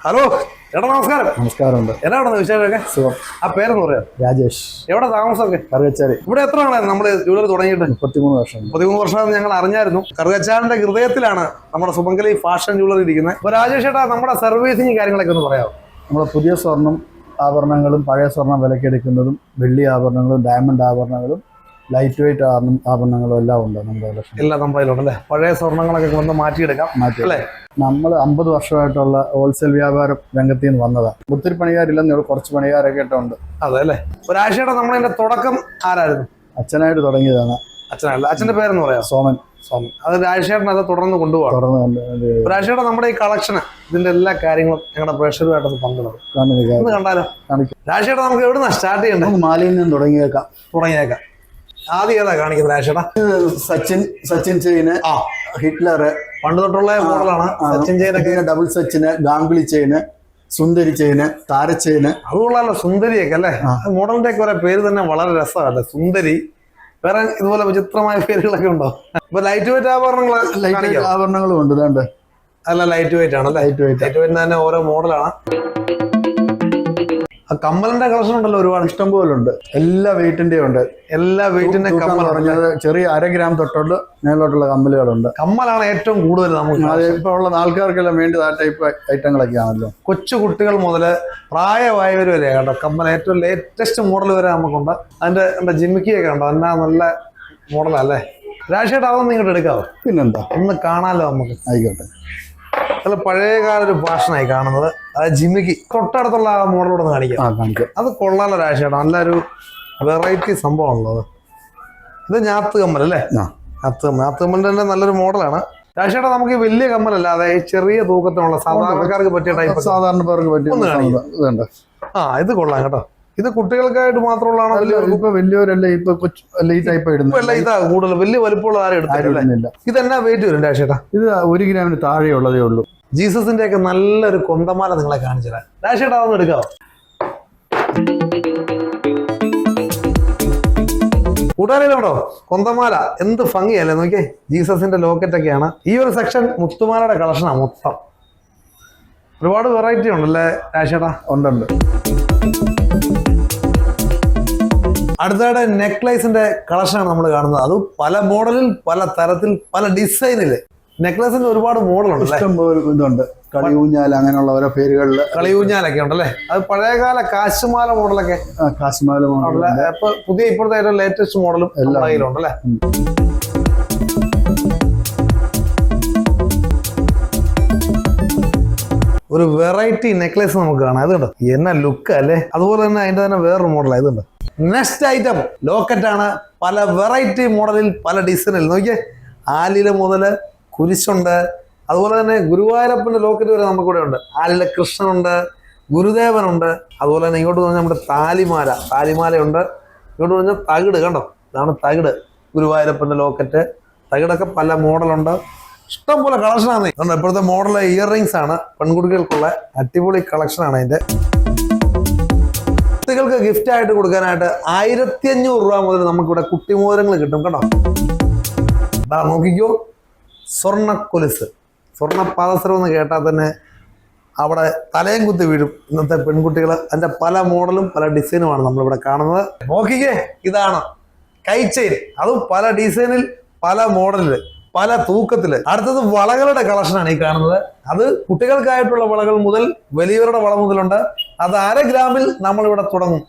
ഹലോ ചേട്ടാ, നമസ്കാരം.
നമസ്കാരമുണ്ട്.
എന്നാണ് വിശേഷമൊക്കെ? സുഖം. ആ പേരെന്ന് പറയാം?
രാജേഷ്.
എവിടെ താമസമൊക്കെ?
കറുകച്ചാല്.
ഇവിടെ എത്ര നാളായി നമ്മൾ ജ്വല്ലറി തുടങ്ങിയിട്ട്?
33 വർഷം.
33 വർഷമാണെന്ന് ഞങ്ങൾ അറിഞ്ഞായിരുന്നു. കറുകച്ചാലിന്റെ ഹൃദയത്തിലാണ് നമ്മുടെ സുമംഗലി ഫാഷൻ ജ്വല്ലറി ഇരിക്കുന്നത്. അപ്പോൾ രാജേഷ് ചേട്ടാ, നമ്മുടെ സർവീസിങ് കാര്യങ്ങളൊക്കെ ഒന്ന് പറയാമോ?
നമ്മുടെ പുതിയ സ്വർണം ആഭരണങ്ങളും പഴയ സ്വർണം വിലക്കെടുക്കുന്നതും വെള്ളി ആഭരണങ്ങളും ഡയമണ്ട് ആഭരണങ്ങളും ലൈറ്റ് വെയിറ്റ് ആഭരണങ്ങളും എല്ലാം ഉണ്ട് നമ്മുടെ കളക്ഷൻ.
എല്ലാം നമ്മുടെ കയ്യിലുണ്ടല്ലേ? പഴയ സ്വർണ്ണങ്ങളൊക്കെ വന്ന് മാറ്റിയെടുക്കാം അല്ലേ?
നമ്മൾ 50 വർഷമായിട്ടുള്ള ഹോൾസെയിൽ വ്യാപാരം രംഗത്തിൽ നിന്ന് വന്നതാണ്. ഒത്തിരി പണിക്കാരില്ലെന്നേ ഉള്ളൂ, കുറച്ച് പണിക്കാരൊക്കെ ഉണ്ട്.
അതെ അല്ലേ? ഒരാഴ്ചയുടെ നമ്മളതിന്റെ തുടക്കം ആരായിരുന്നു?
അച്ഛനായിട്ട് തുടങ്ങിയതാണ്.
അച്ഛനല്ല, അച്ഛന്റെ പേരെന്ന് പറയാം?
സോമൻ.
സ്വർണ്ണം. അത് രാജേഷേട്ടൻ അത് തുടർന്ന് കൊണ്ടുപോകണം.
തുറന്ന്
രാജേഷേട്ടൻ നമ്മുടെ ഈ കളക്ഷന് ഇതിന്റെ എല്ലാ കാര്യങ്ങളും ഞങ്ങളുടെ പ്രേക്ഷകരുമായിട്ടൊന്ന് പങ്കിടും. ഒന്ന് കണ്ടാലോ? രാജേഷേട്ടൻ നമുക്ക് എവിടുന്നാ സ്റ്റാർട്ട് ചെയ്യണ്ടേ?
നമുക്ക് മാലയിൽ നിന്ന് തുടങ്ങിയേക്കാം.
ആദ്യം ഏതാ കാണിക്കുന്നത് രാജേഷേട്ടാ?
സച്ചിൻ ചെയിന്, ഹിറ്റ്ലർ,
പണ്ട് തൊട്ടുള്ള മോഡലാണ്. സച്ചിൻ ചെയിനൊക്കെ,
ഡബിൾ സച്ചിന്, ഗാംഗുലി ചെയിന്, സുന്ദരി ചെയിന്, താരച്ചെയിന്.
അതുകൊള്ളാലോ സുന്ദരിയൊക്കെ അല്ലേ? മോഡലിന്റെ ഒക്കെ കുറെ പേര് തന്നെ വളരെ രസമല്ലേ? സുന്ദരി, വേറെ ഇതുപോലെ വിചിത്രമായ പേരുകളൊക്കെ ഉണ്ടോ? ഇപ്പൊ ലൈറ്റ് വെയിറ്റ്
ആഭരണങ്ങളും ഉണ്ട്. ഇതുണ്ട്.
അല്ല ലൈറ്റ് വെയിറ്റ് ആണ്. ലൈറ്റ് വെയിറ്റ് തന്നെ ഓരോ മോഡലാണ്. കമ്മലിന്റെ കളക്ഷൻ ഉണ്ടല്ലോ ഒരുപാട്, ഇഷ്ടം പോലെ ഉണ്ട്. എല്ലാ വെയിറ്റിന്റെയും ഉണ്ട്. എല്ലാ വെയിറ്റിന്റെ കമ്മൽ പറഞ്ഞത് ചെറിയ 1/2 ഗ്രാം തൊട്ടുള്ള മേലോട്ടുള്ള കമ്മലുകളുണ്ട്. കമ്മലാണ് ഏറ്റവും കൂടുതൽ നമുക്ക് ഇപ്പൊ ഉള്ള ആൾക്കാർക്കെല്ലാം വേണ്ടി ആ ടൈപ്പ് ഐറ്റങ്ങളൊക്കെ ആണല്ലോ. കൊച്ചു കുട്ടികൾ മുതൽ പ്രായമായവർ വരെ കേട്ടോ. കമ്മൽ ഏറ്റവും ലേറ്റസ്റ്റ് മോഡൽ വരെ നമുക്കുണ്ട്. അതിന്റെ ജിമിക്കിയൊക്കെ ഉണ്ടോ? എന്നാ നല്ല മോഡലല്ലേ രാജേഷേട്ടാ? അതൊന്നും ഇങ്ങോട്ട് എടുക്കാവോ? പിന്നെന്താ, ഒന്ന് കാണാലോ നമുക്ക്. ആയിക്കോട്ടെ. നല്ല പഴയകാല ഒരു ഫാഷനായി കാണുന്നത്. അത് ജിമ്മിക്ക് തൊട്ടടുത്തുള്ള ആ മോഡലോട് ഒന്ന് കാണിക്കാം. അത് കൊള്ളാലോ രാജേഷേട്ടാ, നല്ലൊരു വെറൈറ്റി സംഭവമാണല്ലോ അത്. ഇത് ഞാത്ത് കമ്മൽ അല്ലേ? ഞാത്ത് കമ്മലിന്റെ തന്നെ നല്ലൊരു മോഡലാണ് രാജേഷേട്ടാ. നമുക്ക് ഈ വലിയ കമ്മലല്ലാതെ ഈ ചെറിയ തൂക്കത്തിനുള്ള സാധാരണക്കാർക്ക് പറ്റിയ ടൈപ്പ്, സാധാരണക്കാർക്ക് പറ്റിയ ഇത് കൊള്ളാം കേട്ടോ. ഇത് കുട്ടികൾക്കായിട്ട് മാത്രമുള്ളതാണോ? ഇപ്പൊ വലിയവരല്ലേ ഇപ്പൊ ഈ ടൈപ്പ് ഇടുന്നത്? ഇതാ കൂടുതൽ വലിയ വലുപ്പമുള്ള ആരും എടുത്തില്ല. ഇതെന്നാ വെയിറ്റ് വരും രാജേഷേട്ടാ? ഇത് 1 ഗ്രാമിന് താഴെയുള്ളതേ ഉള്ളൂ. ജീസസിന്റെ ഒക്കെ നല്ലൊരു കൊന്തമാല നിങ്ങളെ കാണിച്ചു തരാം. രാജേഷേട്ടാ അതൊന്നും എടുക്കാവോ? കൂട്ടുകാരിലുണ്ടോ കൊന്തമാല? എന്ത് ഭംഗിയല്ലേ നോക്കിയേ. ജീസസിന്റെ ലോക്കറ്റ് ഒക്കെയാണ്. ഈ ഒരു സെക്ഷൻ മുത്തുമാലയുടെ കളക്ഷനാണ് മൊത്തം. ഒരുപാട് വെറൈറ്റി ഉണ്ടല്ലേ രാജേഷേട്ടാ? ഉണ്ട്. അടുത്തയുടെ നെക്ലേസിന്റെ കളക്ഷനാണ് നമ്മൾ കാണുന്നത്. അത് പല മോഡലിൽ, പല തരത്തിൽ, പല ഡിസൈനില്. നെക്ലേസിന്റെ ഒരുപാട് മോഡലുണ്ട്. ഇതുണ്ട്, കളിയൂഞ്ഞാൽ, അങ്ങനെയുള്ള ഓരോ പേരുകളിൽ കളിയൂഞ്ഞാലൊക്കെ ഉണ്ടല്ലേ. അത് പഴയകാല കാശുമാല മോഡലൊക്കെ. കാശുമാല മോഡൽ ഇപ്പൊ പുതിയ ഇപ്പോഴത്തെ ഏറ്റവും ലേറ്റസ്റ്റ് മോഡലും എല്ലാം കയ്യിലുണ്ടല്ലേ. ഒരു വെറൈറ്റി നെക്ലേസ് നമുക്ക് കാണാം. ഇതുണ്ട്, എന്നാ ലുക്ക് അല്ലേ. അതുപോലെ തന്നെ അതിന്റെ തന്നെ വേറൊരു മോഡലാണ്. ഇതുണ്ട്. നെക്സ്റ്റ് ഐറ്റം ലോക്കറ്റ് ആണ്. പല വെറൈറ്റി മോഡലിൽ, പല ഡിസൈനിൽ. നോക്കിയേ, ആലില മുതൽ കുരിശുണ്ട്. അതുപോലെ തന്നെ ഗുരുവായൂരപ്പന്റെ ലോക്കറ്റ് വരെ നമുക്കിവിടെ ഉണ്ട്. ആലില കൃഷ്ണനുണ്ട്, ഗുരുദേവനുണ്ട്. അതുപോലെ തന്നെ ഇങ്ങോട്ട് പറഞ്ഞാൽ നമ്മുടെ താലിമാലയുണ്ട്. ഇങ്ങോട്ട് പറഞ്ഞാൽ തകിട് കണ്ടോ, ഇതാണ് തകിട്. ഗുരുവായൂരപ്പന്റെ ലോക്കറ്റ്, തകിടൊക്കെ പല മോഡലുണ്ട്. ഇഷ്ടം പോലെ കളക്ഷനാണ്. ഇപ്പോഴത്തെ മോഡൽ ഇയർ റിങ്സ് ആണ് പെൺകുട്ടികൾക്കുള്ള. അടിപൊളി കളക്ഷനാണ് അതിന്റെ. കുട്ടികൾക്ക് ഗിഫ്റ്റ് ആയിട്ട് കൊടുക്കാനായിട്ട് 1500 രൂപ മുതൽ നമുക്കിവിടെ കുട്ടിമോതിരങ്ങൾ കിട്ടും കേട്ടോ. നോക്കിക്കോ, സ്വർണ്ണക്കൊലുസ്, സ്വർണ്ണ പാദസരം എന്ന് കേട്ടാൽ തന്നെ അവിടെ തലയും കുത്തി വീഴും ഇന്നത്തെ പെൺകുട്ടികൾ. അതിന്റെ പല മോഡലും പല ഡിസൈനുമാണ് നമ്മളിവിടെ കാണുന്നത്. നോക്കിക്കേ, ഇതാണ് കൈ ചെയിൻ. അതും പല ഡിസൈനിൽ, പല മോഡലില്, പല തൂക്കത്തില്. അടുത്തത് വളകളുടെ കളക്ഷനാണ് ഈ കാണുന്നത്. അത് കുട്ടികൾക്കായിട്ടുള്ള വളകൾ മുതൽ വലിയവരുടെ വള മുതലുണ്ട്. അത് 1/2 ഗ്രാമിൽ നമ്മളിവിടെ തുടങ്ങും.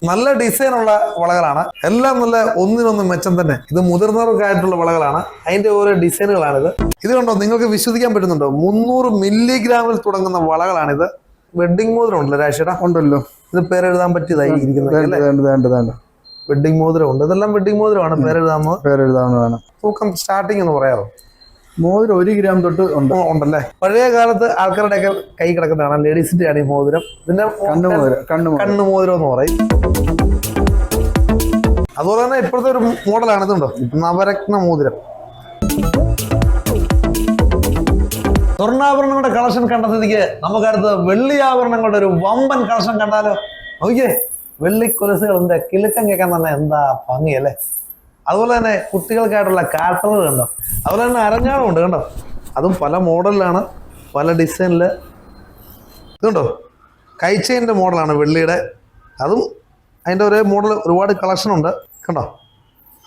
നല്ല ഡിസൈനുള്ള വളകളാണ് എല്ലാം. നല്ല ഒന്നിനൊന്നും മെച്ചം തന്നെ. ഇത് മുതിർന്നവർക്കായിട്ടുള്ള വളകളാണ്. അതിന്റെ ഓരോ ഡിസൈനുകളാണിത്. ഇത് കണ്ടോ, നിങ്ങൾക്ക് വിശ്വസിക്കാൻ പറ്റുന്നുണ്ടോ? 300 മില്ലിഗ്രാമിൽ തുടങ്ങുന്ന വളകളാണിത്. വെഡിങ് മോതിരം ഉണ്ടല്ലോ രാജേഷേട്ടാ? ഉണ്ടല്ലോ. ഇത് പേരെഴുതാൻ പറ്റിയതായി ഇരിക്കുന്നത്. വെഡിങ് മോതിരം ഉണ്ട്. ഇതെല്ലാം വെഡിങ് മോതിരമാണ്. പേരെഴുതാവുന്നതാണ്. തൂക്കം സ്റ്റാർട്ടിങ് എന്ന് പറയാമോ? മോതിരം 1 ഗ്രാം തൊട്ട് ഉണ്ടല്ലേ. പഴയ കാലത്ത് ആൾക്കാരുടെ ഒക്കെ കൈ കിടക്കുന്നതാണ്. ലേഡീസിന്റെ ആണ് ഈ മോതിരം. ഇതിന്റെ കണ്ണു മോതിരം എന്ന് പറയും. അതുപോലെ തന്നെ ഇപ്പോഴത്തെ ഒരു മോഡലാണ്. ഇതുണ്ടോ, നവരത്ന മോതിരം. സ്വർണ്ണാഭരണങ്ങളുടെ കളക്ഷൻ കണ്ടതിക്ക് നമുക്കടുത്ത് വെള്ളി ആഭരണങ്ങളുടെ ഒരു വമ്പൻ കളക്ഷൻ കണ്ടാലോ? നോക്കിയേ, വെള്ളിക്കൊലസുകളുണ്ട്. കിലുക്കം കേൾക്കാൻ തന്നെ എന്താ ഭംഗിയല്ലേ. അതുപോലെ തന്നെ കുട്ടികൾക്കായിട്ടുള്ള കാറ്ററുകൾ കണ്ടോ. അതുപോലെ തന്നെ അരഞ്ഞാണം ഉണ്ട് കണ്ടോ. അതും പല മോഡലിലാണ്, പല ഡിസൈനില്. ഇതുണ്ടോ, കൈച്ചെയിൻ്റെ മോഡലാണ് വെള്ളിയുടെ. അതും അതിൻ്റെ ഒരേ മോഡൽ, ഒരുപാട് കളക്ഷൻ ഉണ്ട് കണ്ടോ.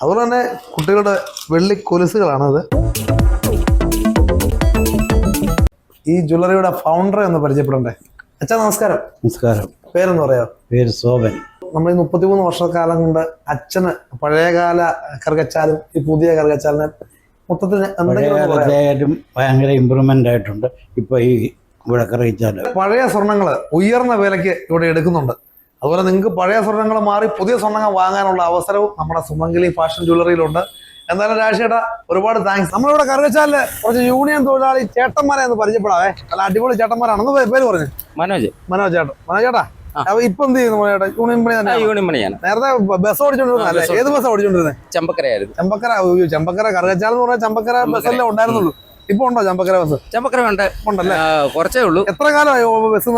അതുപോലെ തന്നെ കുട്ടികളുടെ വെള്ളിക്കൊലുസുകളാണത്. ഈ ജ്വല്ലറിയുടെ ഫൗണ്ടറെ ഒന്ന് പരിചയപ്പെടണ്ടേ? അച്ഛാ നമസ്കാരം.
നമസ്കാരം.
പേരെന്ന് പറയാം?
പേര് ശോഭൻ.
നമ്മൾ ഈ 33 വർഷക്കാലം കൊണ്ട് അച്ഛന് പഴയകാല കറുകച്ചാലും ഈ പുതിയ കറുകച്ചാലിന് മൊത്തത്തിൽ
ഭയങ്കര ഇമ്പ്രൂവ്മെന്റ് ആയിട്ടുണ്ട്. ഇപ്പൊ ഈ ഇവിടെ കറുകച്ചാല്
പഴയ സ്വർണ്ണങ്ങൾ ഉയർന്ന വിലയ്ക്ക് ഇവിടെ എടുക്കുന്നുണ്ട്. അതുപോലെ നിങ്ങൾക്ക് പഴയ സ്വർണ്ണങ്ങൾ മാറി പുതിയ സ്വർണ്ണങ്ങൾ വാങ്ങാനുള്ള അവസരവും നമ്മുടെ സുമംഗലി ഫാഷൻ ജ്വല്ലറിയിലുണ്ട്. എന്തായാലും രാജേട്ടാ ഒരുപാട് താങ്ക്സ്. നമ്മളിവിടെ കറുകച്ചാലില് കുറച്ച് യൂണിയൻ തൊഴിലാളി ചേട്ടന്മാരെ ഒന്ന് പരിചയപ്പെടാവേ. നല്ല അടിപൊളി ചേട്ടന്മാരാണെന്ന് പേര് പറഞ്ഞു.
മനോജ്
ചേട്ടൻ. മനോജ് ചേട്ടാ, അപ്പൊ ഇപ്പൊ എന്ത് ചെയ്യുന്നു ചേട്ടാ? യൂണിയൻ പണി തന്നെ?
യൂണിയൻ പണിയാണ്.
നേരത്തെ ബസ് ഓടിച്ചോണ്ടിരുന്നല്ലേ? ഏത് ബസ് ഓടിച്ചോണ്ടിരുന്നത്?
ചെമ്പക്കരയായിരുന്നു.
ചെമ്പക്കര കറുകച്ചാൽ എന്ന് പറഞ്ഞാൽ ചെമ്പക്കര ബസ്സല്ലേ ഉണ്ടായിരുന്നുള്ളൂ. ഇപ്പൊ ഉണ്ടോ ചെമ്പക്കര ബസ്?
ചെമ്പക്കര ഉണ്ടല്ലേ? കുറച്ചേ ഉള്ളൂ.
എത്ര കാലമായി ബസ്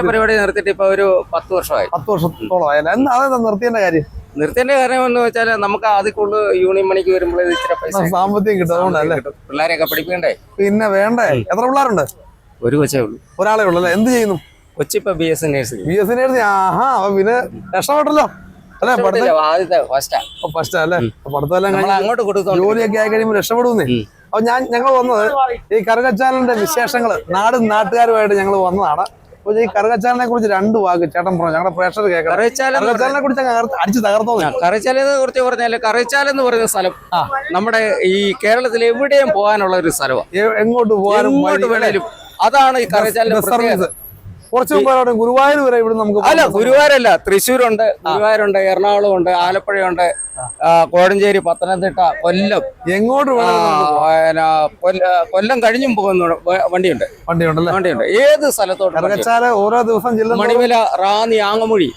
പരിപാടി നിർത്തിയിട്ട് ഇപ്പൊ ഒരു 10 വർഷമായി.
10 വർഷത്തോളം ആയല്ലേ? അതെന്താ നിർത്തിയതിന്റെ കാര്യം?
നിർത്തിയതിന്റെ കാര്യം എന്ന് വെച്ചാൽ നമുക്ക് ആദ്യം കൂടുതൽ യൂണിയൻ പണിക്ക് വരുമ്പോൾ ഇച്ചിരി പൈസ
സാമ്പത്തികം കിട്ടും, അതുകൊണ്ടല്ലേ?
പിള്ളേരെയൊക്കെ പഠിപ്പിക്കണ്ടേ?
പിന്നെ വേണ്ടേ? എത്ര പിള്ളേരുണ്ട്?
ഒരു കൊച്ചേ ഉള്ളൂ.
ഒരാളെ ഉള്ളു അല്ലേ? എന്ത് ചെയ്യുന്നു?
കൊച്ചിപ്പോ BSc നഴ്സിംഗ്.
BSc nursing. ആഹാ, അപ്പൊ പിന്നെ രക്ഷപ്പെട്ടല്ലോ അല്ലെ?
ആദ്യത്തെ
ഫസ്റ്റ് അല്ലേ? പഠിത്തമെല്ലാം
അങ്ങോട്ട് കൊടുത്തു
ജോലിയൊക്കെ ആയി കഴിയുമ്പോൾ രക്ഷപ്പെടുന്നേ. അപ്പൊ ഞങ്ങൾ വന്നത് ഈ കറുകച്ചാലിന്റെ വിശേഷങ്ങള് നാടും നാട്ടുകാരുമായിട്ട് ഞങ്ങൾ വന്നതാണ്. അപ്പൊ ഈ കറുകച്ചാലിനെ കുറിച്ച് 2 വാക്ക് ചേട്ടൻ പറഞ്ഞു, ഞങ്ങളുടെ പ്രേക്ഷകർ കേൾക്കാം. കറുകച്ചാലിനെ കുറിച്ച് അടിച്ചു തകർത്തോ?
കറുകച്ചാലിനെ കുറിച്ച് പറഞ്ഞാല് കറുകച്ചാൽ എന്ന് പറയുന്ന സ്ഥലം നമ്മുടെ ഈ കേരളത്തിൽ എവിടെയും പോകാനുള്ള ഒരു സ്ഥലമാണ്.
എങ്ങോട്ട് പോകാനും
വേണേലും അതാണ് ഈ കറുകച്ചാലിന്റെ സർവീസ്.
കുറച്ച് മുമ്പ് ഗുരുവായൂർ വരെ ഇവിടെ നമുക്ക്
അല്ല, ഗുരുവായൂരല്ല, തൃശ്ശൂരുണ്ട്, ഗുരുവായൂരുണ്ട്, എറണാകുളമുണ്ട്, ആലപ്പുഴയുണ്ട്, കോഴഞ്ചേരി, പത്തനംതിട്ട, കൊല്ലം,
എങ്ങോട്ട്
കൊല്ലം കഴിഞ്ഞും പോകുന്ന വണ്ടിയുണ്ട്. ഏത് സ്ഥലത്തോട്ട്
ഓരോ ദിവസം
മണിമല, റാന്നി, ആങ്ങമൊഴി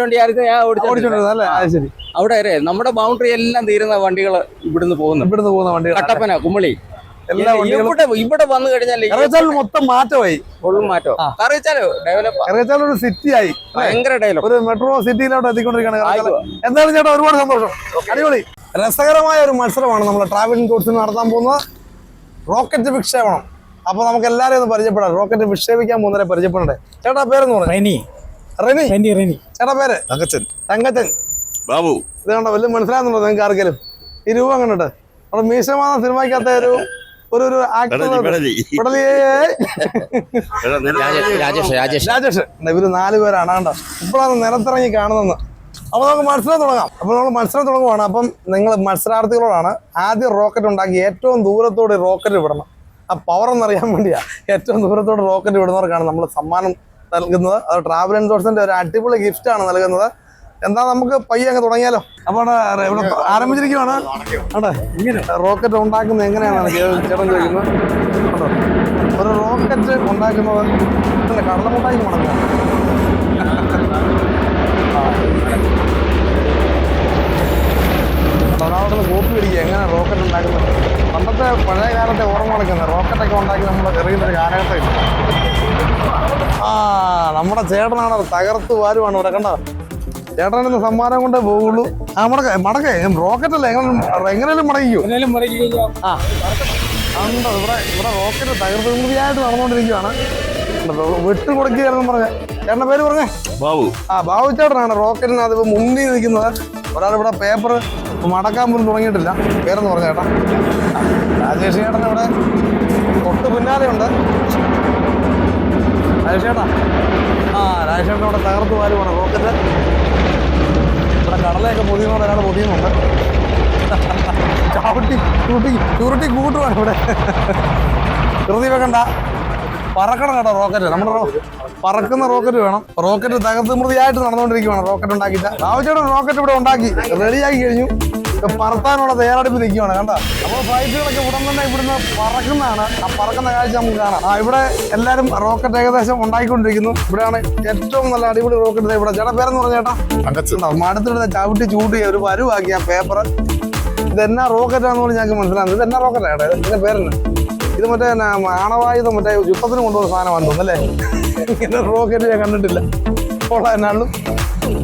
വണ്ടിയായിരുന്നു ഞാൻ
ഓടിച്ചോണ്ടിരുന്നത്.
അവിടെ വരെ നമ്മുടെ ബൗണ്ടറി എല്ലാം തീരുന്ന വണ്ടികൾ ഇവിടുന്ന് പോകുന്ന വണ്ടികൾ. കട്ടപ്പന, കുമളി, ഇവിടെ വന്നു കഴിഞ്ഞാൽ
മൊത്തം മാറ്റമായി.
ഫുള്ളും മാറ്റം.
കറുകച്ചാൽ ഒരു സിറ്റി ആയി,
ഭയങ്കര ഡെവലപ്പ്,
ഒരു മെട്രോ സിറ്റിയിലോട്ട് എത്തിക്കൊണ്ടിരിക്കുകയാണ്. എന്തായാലും ചേട്ടാ ഒരുപാട് സന്തോഷം. അടിപൊളി രസകരമായ ഒരു മത്സരമാണ് നമ്മൾ ട്രാവലിംഗ് ടൂർസിന് നടത്താൻ പോകുന്നത്. റോക്കറ്റ് വിക്ഷേപണം. അപ്പൊ നമുക്ക് എല്ലാവരെയും ഒന്ന് പരിചയപ്പെടാം. റോക്കറ്റ് വിക്ഷേപിക്കാൻ പോകുന്നവരെ പരിചയപ്പെടണ്ടേ? ചേട്ടാ പേരെന്ന് പറഞ്ഞു? റെനി. ചേട്ടാ പേര്? തങ്കച്ചൻ.
ബാബു.
ഇത് കണ്ടോ, വലിയ മനസ്സിലാകുന്നുണ്ടോ നിങ്ങൾക്ക് ആർക്കെങ്കിലും? ഈ രൂപം കണ്ടിട്ട് നമ്മുടെ മീശമാധവൻ സിനിമയ്ക്കകത്ത ഒരു ആക്ടർ രാജേഷ്. ഇവര് 4 പേരാണ് കണ്ടോ. ഇപ്പോഴാണ് നിലത്തിറങ്ങി കാണുന്നത്. അപ്പൊ നമുക്ക് മത്സരം തുടങ്ങാം. അപ്പൊ നമ്മൾ മത്സരം തുടങ്ങുവാണ്. അപ്പം നിങ്ങൾ മത്സരാർത്ഥികളോടാണ് ആദ്യം റോക്കറ്റ് ഉണ്ടാക്കി ഏറ്റവും ദൂരത്തോടെ റോക്കറ്റ് വിടണം. ആ പവർ എന്നറിയാൻ വേണ്ടിയാ ഏറ്റവും ദൂരത്തോടെ റോക്കറ്റ് വിടുന്നവർക്കാണ് നമ്മൾ സമ്മാനം നൽകുന്നത്. അത് ട്രാവൽ ആൻഡ് ടൂർസിന്റെ ഒരു അടിപൊളി ഗിഫ്റ്റ് ആണ് നൽകുന്നത്. എന്താ, നമുക്ക് പയ്യെ അങ്ങ് തുടങ്ങിയാലോ? അപ്പൊ ഇവിടെ ആരംഭിച്ചിരിക്കുവാണ്. റോക്കറ്റ് ഉണ്ടാക്കുന്നത് എങ്ങനെയാണ് ചേട്ടൻ ചോദിക്കുന്നത്. ഒരു റോക്കറ്റ് ഉണ്ടാക്കുന്നത് കടലമുണ്ടാക്കി മണക്കാം. ഒരാളോട് കോപ്പി പിടിക്കുക എങ്ങനെ റോക്കറ്റ് ഉണ്ടാക്കുന്നത്. പണ്ടത്തെ പഴയ കാലത്തെ ഓർമ്മ കൊടുക്കുന്നത് റോക്കറ്റൊക്കെ ഉണ്ടാക്കി നമ്മൾ എറിയുന്നൊരു കാലഘട്ടം. നമ്മുടെ ചേട്ടനാണ് തകർത്ത് വാരുവാണ് ഇവിടെ. കണ്ടോ, ചേട്ടനെന്ന് സമ്മാനം കൊണ്ടേ പോകുള്ളൂ. മടക്കേ റോക്കറ്റ് അല്ലേ, എങ്ങനെയും മടങ്ങിക്കോ. ഇവിടെ റോക്കറ്റ് തകർത്തുകൂടിയായിട്ട് നടന്നുകൊണ്ടിരിക്കുകയാണ്. വിട്ടുകൊടുക്കുകയാണെന്ന് പറഞ്ഞ ചേട്ടൻ്റെ പേര് പറഞ്ഞേ?
ബാബു.
ബാബു ചേട്ടനാണ് റോക്കറ്റിനകത്ത് ഇപ്പൊ മുന്നിൽ നിൽക്കുന്നത്. ഒരാളിവിടെ പേപ്പർ മടക്കാൻ പോലും തുടങ്ങിയിട്ടില്ല. പേരെന്ന് പറഞ്ഞ ചേട്ടാ രാജേഷ് ചേട്ടൻ ഇവിടെ തൊട്ട് പിന്നാലെ ഉണ്ട്. രാജേഷ് ചേട്ടാ, രാജേഷ് ചേട്ടൻ ഇവിടെ തകർത്ത് വാരുവാണ് റോക്കറ്റ്. ഇവിടെ കടലയൊക്കെ പൊതിയുന്നോണ്ട് ഒരാൾ പൊതിയുന്നുണ്ട്. ചുരുട്ടി കൂട്ടുവാണ് ഇവിടെ. ധൃതി വെക്കണ്ട, പറക്കണം കേട്ടോ റോക്കറ്റ്. നമ്മുടെ പറക്കുന്ന റോക്കറ്റ് വേണം. റോക്കറ്റ് തകർത്ത് മൃതിയായിട്ട് നടന്നുകൊണ്ടിരിക്കുകയാണ്. റോക്കറ്റ് ഉണ്ടാക്കിയിട്ട് ആവശ്യമായിട്ട് റോക്കറ്റ് ഇവിടെ ഉണ്ടാക്കി റെഡിയാക്കി കഴിഞ്ഞു. പറത്താനുള്ള തയ്യാറെടുപ്പ് നിൽക്കുകയാണ്. കണ്ടോ, അപ്പോൾ ഫ്ലൈറ്റുകളൊക്കെ ഉടൻ തന്നെ ഇവിടുന്ന് പറക്കുന്നതാണ്. ആ പറക്കുന്ന കാഴ്ച നമുക്ക് കാണാം. ഇവിടെ എല്ലാവരും റോക്കറ്റ് ഏകദേശം ഉണ്ടാക്കിക്കൊണ്ടിരിക്കുന്നു. ഇവിടെയാണ് ഏറ്റവും നല്ല അടിപൊളി റോക്കറ്റ്. ഇവിടെ ചേട്ടാ പേരെന്ന് പറഞ്ഞ ചേട്ടാ? മടുത്തിടുന്ന ചവിട്ടി ചൂട്ടി ഒരു പരുവാക്കി ആ പേപ്പർ. ഇതെന്നാ റോക്കറ്റാന്ന് പോലും ഞങ്ങൾക്ക് മനസ്സിലാകുന്നത്. ഇതെന്നാ റോക്കറ്റാ ചേട്ടാ? ഇതിന്റെ പേരെന്നെ? ഇത് മറ്റേ ആണവായുധം മറ്റേ യുദ്ധത്തിന് കൊണ്ടുപോകുന്ന സാധനമാണെന്ന് തോന്നുന്നല്ലേ? ഇങ്ങനെ റോക്കറ്റ് ഞാൻ കണ്ടിട്ടില്ല. ഉള്ള എന്നാളും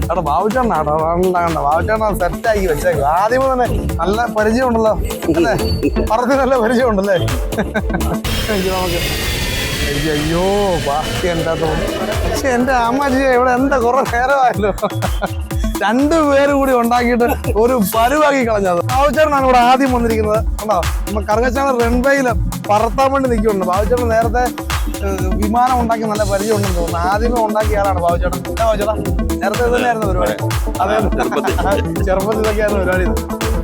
അവിടെ ബാബുച്ചേട്ടനാട്ടോ കണ്ട. ബാബുച്ചേട്ടൻ സെറ്റാക്കി വെച്ചേക്കും. ആദ്യമേ തന്നെ നല്ല പരിചയമുണ്ടല്ലോ അല്ലേ? പറത്തി നല്ല പരിചയമുണ്ടല്ലേ? നമുക്ക് അയ്യോ ബാക്കി എന്താ തോന്നുന്നു. പക്ഷെ എൻ്റെ അമ്മച്ചി ഇവിടെ എന്താ കുറെ നേരമായല്ലോ. 2 പേര് കൂടി ഉണ്ടാക്കിയിട്ട് ഒരു പരുവാക്കി കളഞ്ഞത്. ബാബുച്ചേട്ടനാണ് ഇവിടെ ആദ്യം വന്നിരിക്കുന്നത്. കണ്ടോ, നമ്മൾ കറുകച്ചാൽ റൺവേയിൽ പറത്താൻ വേണ്ടി നിൽക്കുന്നുണ്ട്. ബാബുച്ചേട്ടൻ നേരത്തെ വിമാനം ഉണ്ടാക്കി നല്ല പരിചയമുണ്ടെന്ന് തോന്നുന്നു. ആദ്യമേ ഉണ്ടാക്കിയ ആളാണ് ബാബുച്ചേട്ടൻ. ബാബുച്ചേട്ടാ നേരത്തെ തന്നെയായിരുന്നു പരിപാടി? അതെ, ചെറുപ്പത്തിൽ ഇതൊക്കെയായിരുന്നു പരിപാടി.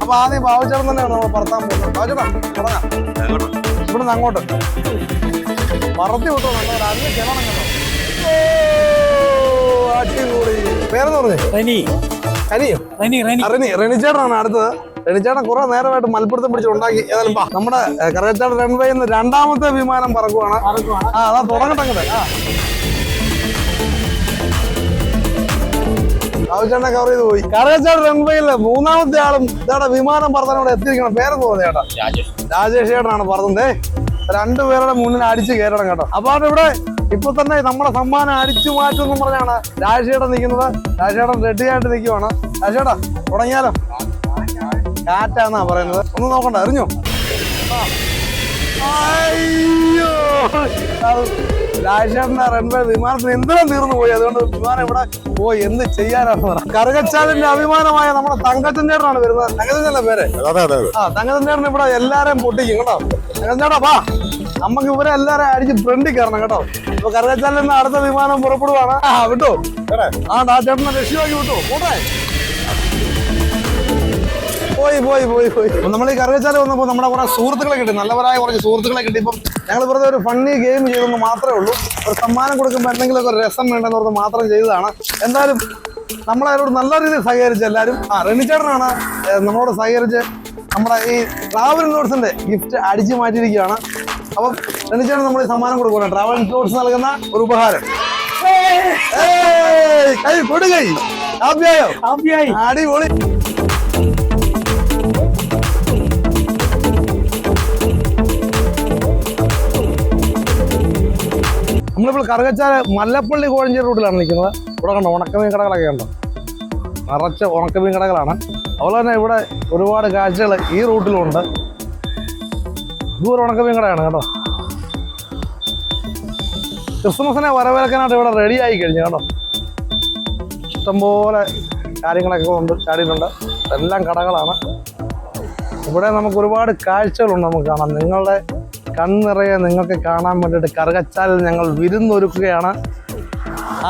അപ്പൊ ആദ്യം ബാബുച്ചേട്ടൻ തന്നെയാണ് നമ്മൾ പറത്താൻ പോകുന്നത്. ബാബുച്ചേട്ടാ തുടങ്ങാം. ഇവിടുന്ന് അങ്ങോട്ട് പറത്തി വിട്ടോ. നല്ല അതിന് ചെല്ലണം കേട്ടോ. അടിപൊളി. പേരെന്ന് പറഞ്ഞു? റെനി ചേട്ടനാണ് അടുത്തത്. രണിച്ചേട്ടൻ കുറെ നേരമായിട്ട് മലപ്പുറത്ത് പിടിച്ച് ഉണ്ടാക്കി. ഏതായാലും നമ്മുടെ കറുകച്ചാൽ റൺവേയിൽ നിന്ന് രണ്ടാമത്തെ വിമാനം പറക്കുവാണ്. അതാ തുടങ്ങട്ടെ അങ്ങോട്ട്. ആവശ്യണ്ണ കവർ ചെയ്ത് പോയി. കറുകച്ചാൽ റൺവേയിൽ മൂന്നാമത്തെ ആളും ഇതേടെ വിമാനം പറത്താൻ ഇവിടെ എത്തിയിരിക്കണം. പേരെന്ന് പറഞ്ഞു ചേട്ടാ? രാജേഷ് ചേട്ടനാണ് പറഞ്ഞത്. രണ്ടുപേരുടെ മുന്നിൽ അടിച്ച് കയറണം കേട്ടോ. അപ്പൊ ഇവിടെ ഇപ്പൊ തന്നെ നമ്മുടെ സമ്മാനം അടിച്ചു മാറ്റും എന്ന് പറഞ്ഞാണ് രാജേഷേട്ടൻ നിൽക്കുന്നത്. രാജേഷേട്ടൻ റെഡി ആയിട്ട് നിൽക്കുവാണ്. രാജേട്ടാ തുടങ്ങിയാലോ? കാറ്റാന്നാ പറയുന്നത്. ഒന്ന് നോക്കണ്ട, അറിഞ്ഞോ? അയ്യോ, രാജേഷേട്ടന്റെ റൺവേ വിമാനത്തിന് ഇന്ധനം തീർന്നു പോയി. അതുകൊണ്ട് വിമാനം ഇവിടെ പോയി. എന്ത് ചെയ്യാനാണെന്ന് പറയാം. കറുകച്ചാലിന്റെ അഭിമാനമായ നമ്മുടെ തങ്കച്ചൻ ചേട്ടനാണ് വരുന്നത്. തങ്കച്ചൻ ചേട്ടന്റെ പേര്? തങ്കച്ചൻ ചേട്ടൻ ഇവിടെ എല്ലാരെയും പൊട്ടിക്കും കേട്ടോ. തങ്കച്ചൻ ചേട്ടാ വാ, നമുക്ക് ഇവരെ എല്ലാരെയും അടിച്ച് ഫ്രണ്ടിൽ കയറണം കേട്ടോ. ഇപ്പൊ കറുകച്ചാലിൽ നിന്ന് അടുത്ത വിമാനം പുറപ്പെടുവാണ്. വിട്ടോ ആ ചേട്ടനെ രക്ഷിതാക്കി വിട്ടോ. പോട്ടെ. പോയി. നമ്മൾ ഈ കറുകച്ചാൽ വന്നപ്പോൾ നമ്മുടെ കുറെ സുഹൃത്തുക്കളെ കിട്ടി. നല്ലവരായ കുറച്ച് സുഹൃത്തുക്കളെ കിട്ടി. ഇപ്പം ഞങ്ങൾ വെറുതെ ഒരു ഫണ്ണി ഗെയിം ചെയ്തെന്ന് മാത്രമേ ഉള്ളൂ. ഒരു സമ്മാനം കൊടുക്കുമ്പോൾ എന്തെങ്കിലുമൊക്കെ ഒരു രസം വേണ്ടെന്ന് പറഞ്ഞ് മാത്രം ചെയ്തതാണ്. എന്തായാലും നമ്മളവരോട് നല്ല രീതിയിൽ സഹകരിച്ച് എല്ലാവരും. റെനിച്ചേട്ടനാണ് നമ്മളോട് സഹകരിച്ച് നമ്മുടെ ഈ ട്രാവൽ ഇൻഷുറൻസിന്റെ ഗിഫ്റ്റ് അടിച്ചു മാറ്റിയിരിക്കുകയാണ്. അപ്പം റെനിച്ചേട്ടൻ നമ്മൾ ഈ സമ്മാനം കൊടുക്കണം. ട്രാവൽ ഇൻഷുറൻസ് നൽകുന്ന ഒരു ഉപഹാരം. കൈ കൊടുകൈ. ഹാപ്പിയായോ? അടിപൊളി. നമ്മളിപ്പോൾ കറുകച്ചാൽ മല്ലപ്പള്ളി കോഴഞ്ചേരി റൂട്ടിലാണ് നിൽക്കുന്നത്. ഇവിടെ കണ്ടോ ഉണക്കമീൻ കടകളൊക്കെ ഉണ്ടോ? നിറച്ച് ഉണക്കമീൻ കടകളാണ്. അതുപോലെ തന്നെ ഇവിടെ ഒരുപാട് കാഴ്ചകൾ ഈ റൂട്ടിലുണ്ട്. ഇതൊരു ഉണക്കമീൻ കടയാണ് കേട്ടോ. ക്രിസ്മസിനെ വരവേൽക്കാനായിട്ട് ഇവിടെ റെഡി ആയി കഴിഞ്ഞു കേട്ടോ. ഇഷ്ടംപോലെ കാര്യങ്ങളൊക്കെ ഉണ്ട്, ചാടിയിട്ടുണ്ട്. എല്ലാം കടകളാണ്. ഇവിടെ നമുക്ക് ഒരുപാട് കാഴ്ചകളുണ്ട് നമുക്ക് കാണാം. നിങ്ങളുടെ കണ്ണിറയെ നിങ്ങൾക്ക് കാണാൻ വേണ്ടിയിട്ട് കറുകച്ചാലിൽ ഞങ്ങൾ വിരുന്നൊരുക്കുകയാണ്.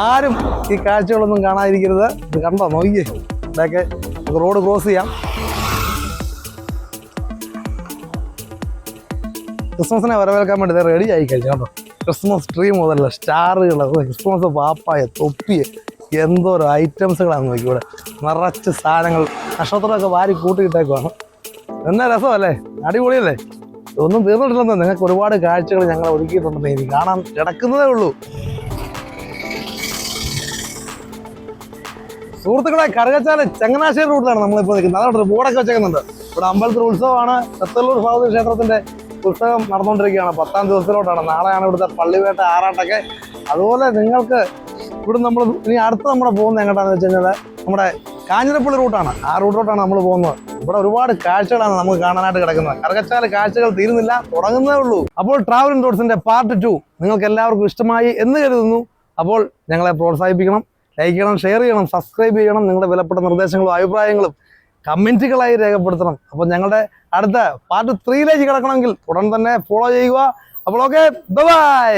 ആരും ഈ കാഴ്ചകളൊന്നും കാണാതിരിക്കരുത്. ഇത് കണ്ടോ, നോക്കിയേ. ഇവിടെയൊക്കെ റോഡ് ക്രോസ് ചെയ്യാം. ക്രിസ്മസിനെ വരവേൽക്കാൻ വേണ്ടി റെഡി ആയി കഴിഞ്ഞു കേട്ടോ. ക്രിസ്മസ് ട്രീ മുതലുള്ള സ്റ്റാറുകൾ, ക്രിസ്മസ് പാപ്പായ, തൊപ്പി, എന്തോരോ ഐറ്റംസുകളാണ് നോക്കി. ഇവിടെ നിറച്ച് സാധനങ്ങൾ, നക്ഷത്രമൊക്കെ വാരി കൂട്ടിയിട്ടേക്കുവാണ്. എന്നാ രസമല്ലേ, അടിപൊളിയല്ലേ? ഒന്നും തീർന്നിട്ടില്ലെന്ന്. നിങ്ങൾക്ക് ഒരുപാട് കാഴ്ചകൾ ഞങ്ങൾ ഒരുക്കിയിട്ടുണ്ടെന്ന് ഇനി കാണാൻ കിടക്കുന്നതേ ഉള്ളൂ. സുഹൃത്തുക്കളെ, കറുകച്ചാൽ ചങ്ങനാശ്ശേരി റൂട്ടിലാണ് നമ്മളിപ്പോൾ നിൽക്കുന്നത്. അതോടെ ഒരു ബോർഡൊക്കെ വെച്ചേക്കുന്നുണ്ട്. ഇവിടെ അമ്പലത്തിൽ ഉത്സവമാണ്. ചെത്തല്ലൂർ ഭഗവതി ക്ഷേത്രത്തിന്റെ ഉത്സവം നടന്നുകൊണ്ടിരിക്കുകയാണ്. 10ാം ദിവസത്തിലോട്ടാണ്. നാളെയാണ് ഇവിടുത്തെ പള്ളിവേട്ട ആറാട്ടൊക്കെ. അതുപോലെ നിങ്ങൾക്ക് ഇവിടെ നമ്മൾ ഇനി അടുത്ത് നമ്മുടെ പോകുന്നത് എങ്ങോട്ടാണെന്ന് വെച്ച് കഴിഞ്ഞാൽ നമ്മുടെ കാഞ്ഞിരപ്പള്ളി റൂട്ടാണ്. ആ റൂട്ടിലോട്ടാണ് നമ്മൾ പോകുന്നത്. ഇവിടെ ഒരുപാട് കാഴ്ചകളാണ് നമുക്ക് കാണാനായിട്ട് കിടക്കുന്നത്. കറുകച്ചാൽ കാഴ്ചകൾ തീരുന്നില്ല, തുടങ്ങുന്നതേ ഉള്ളൂ. അപ്പോൾ ട്രാവൽ ഇൻഡോർസിന്റെ പാർട്ട് 2 നിങ്ങൾക്ക് എല്ലാവർക്കും ഇഷ്ടമായി എന്ന് കരുതുന്നു. അപ്പോൾ ഞങ്ങളെ പ്രോത്സാഹിപ്പിക്കണം, ലൈക്ക് ചെയ്യണം, ഷെയർ ചെയ്യണം, സബ്സ്ക്രൈബ് ചെയ്യണം. നിങ്ങളുടെ വിലപ്പെട്ട നിർദ്ദേശങ്ങളും അഭിപ്രായങ്ങളും കമൻറ്റുകളായി രേഖപ്പെടുത്തണം. അപ്പോൾ ഞങ്ങളുടെ അടുത്ത പാർട്ട് 3ലേക്ക് കിടക്കണമെങ്കിൽ ഉടൻ തന്നെ ഫോളോ ചെയ്യുക. അപ്പോൾ ഓക്കെ, ബൈ.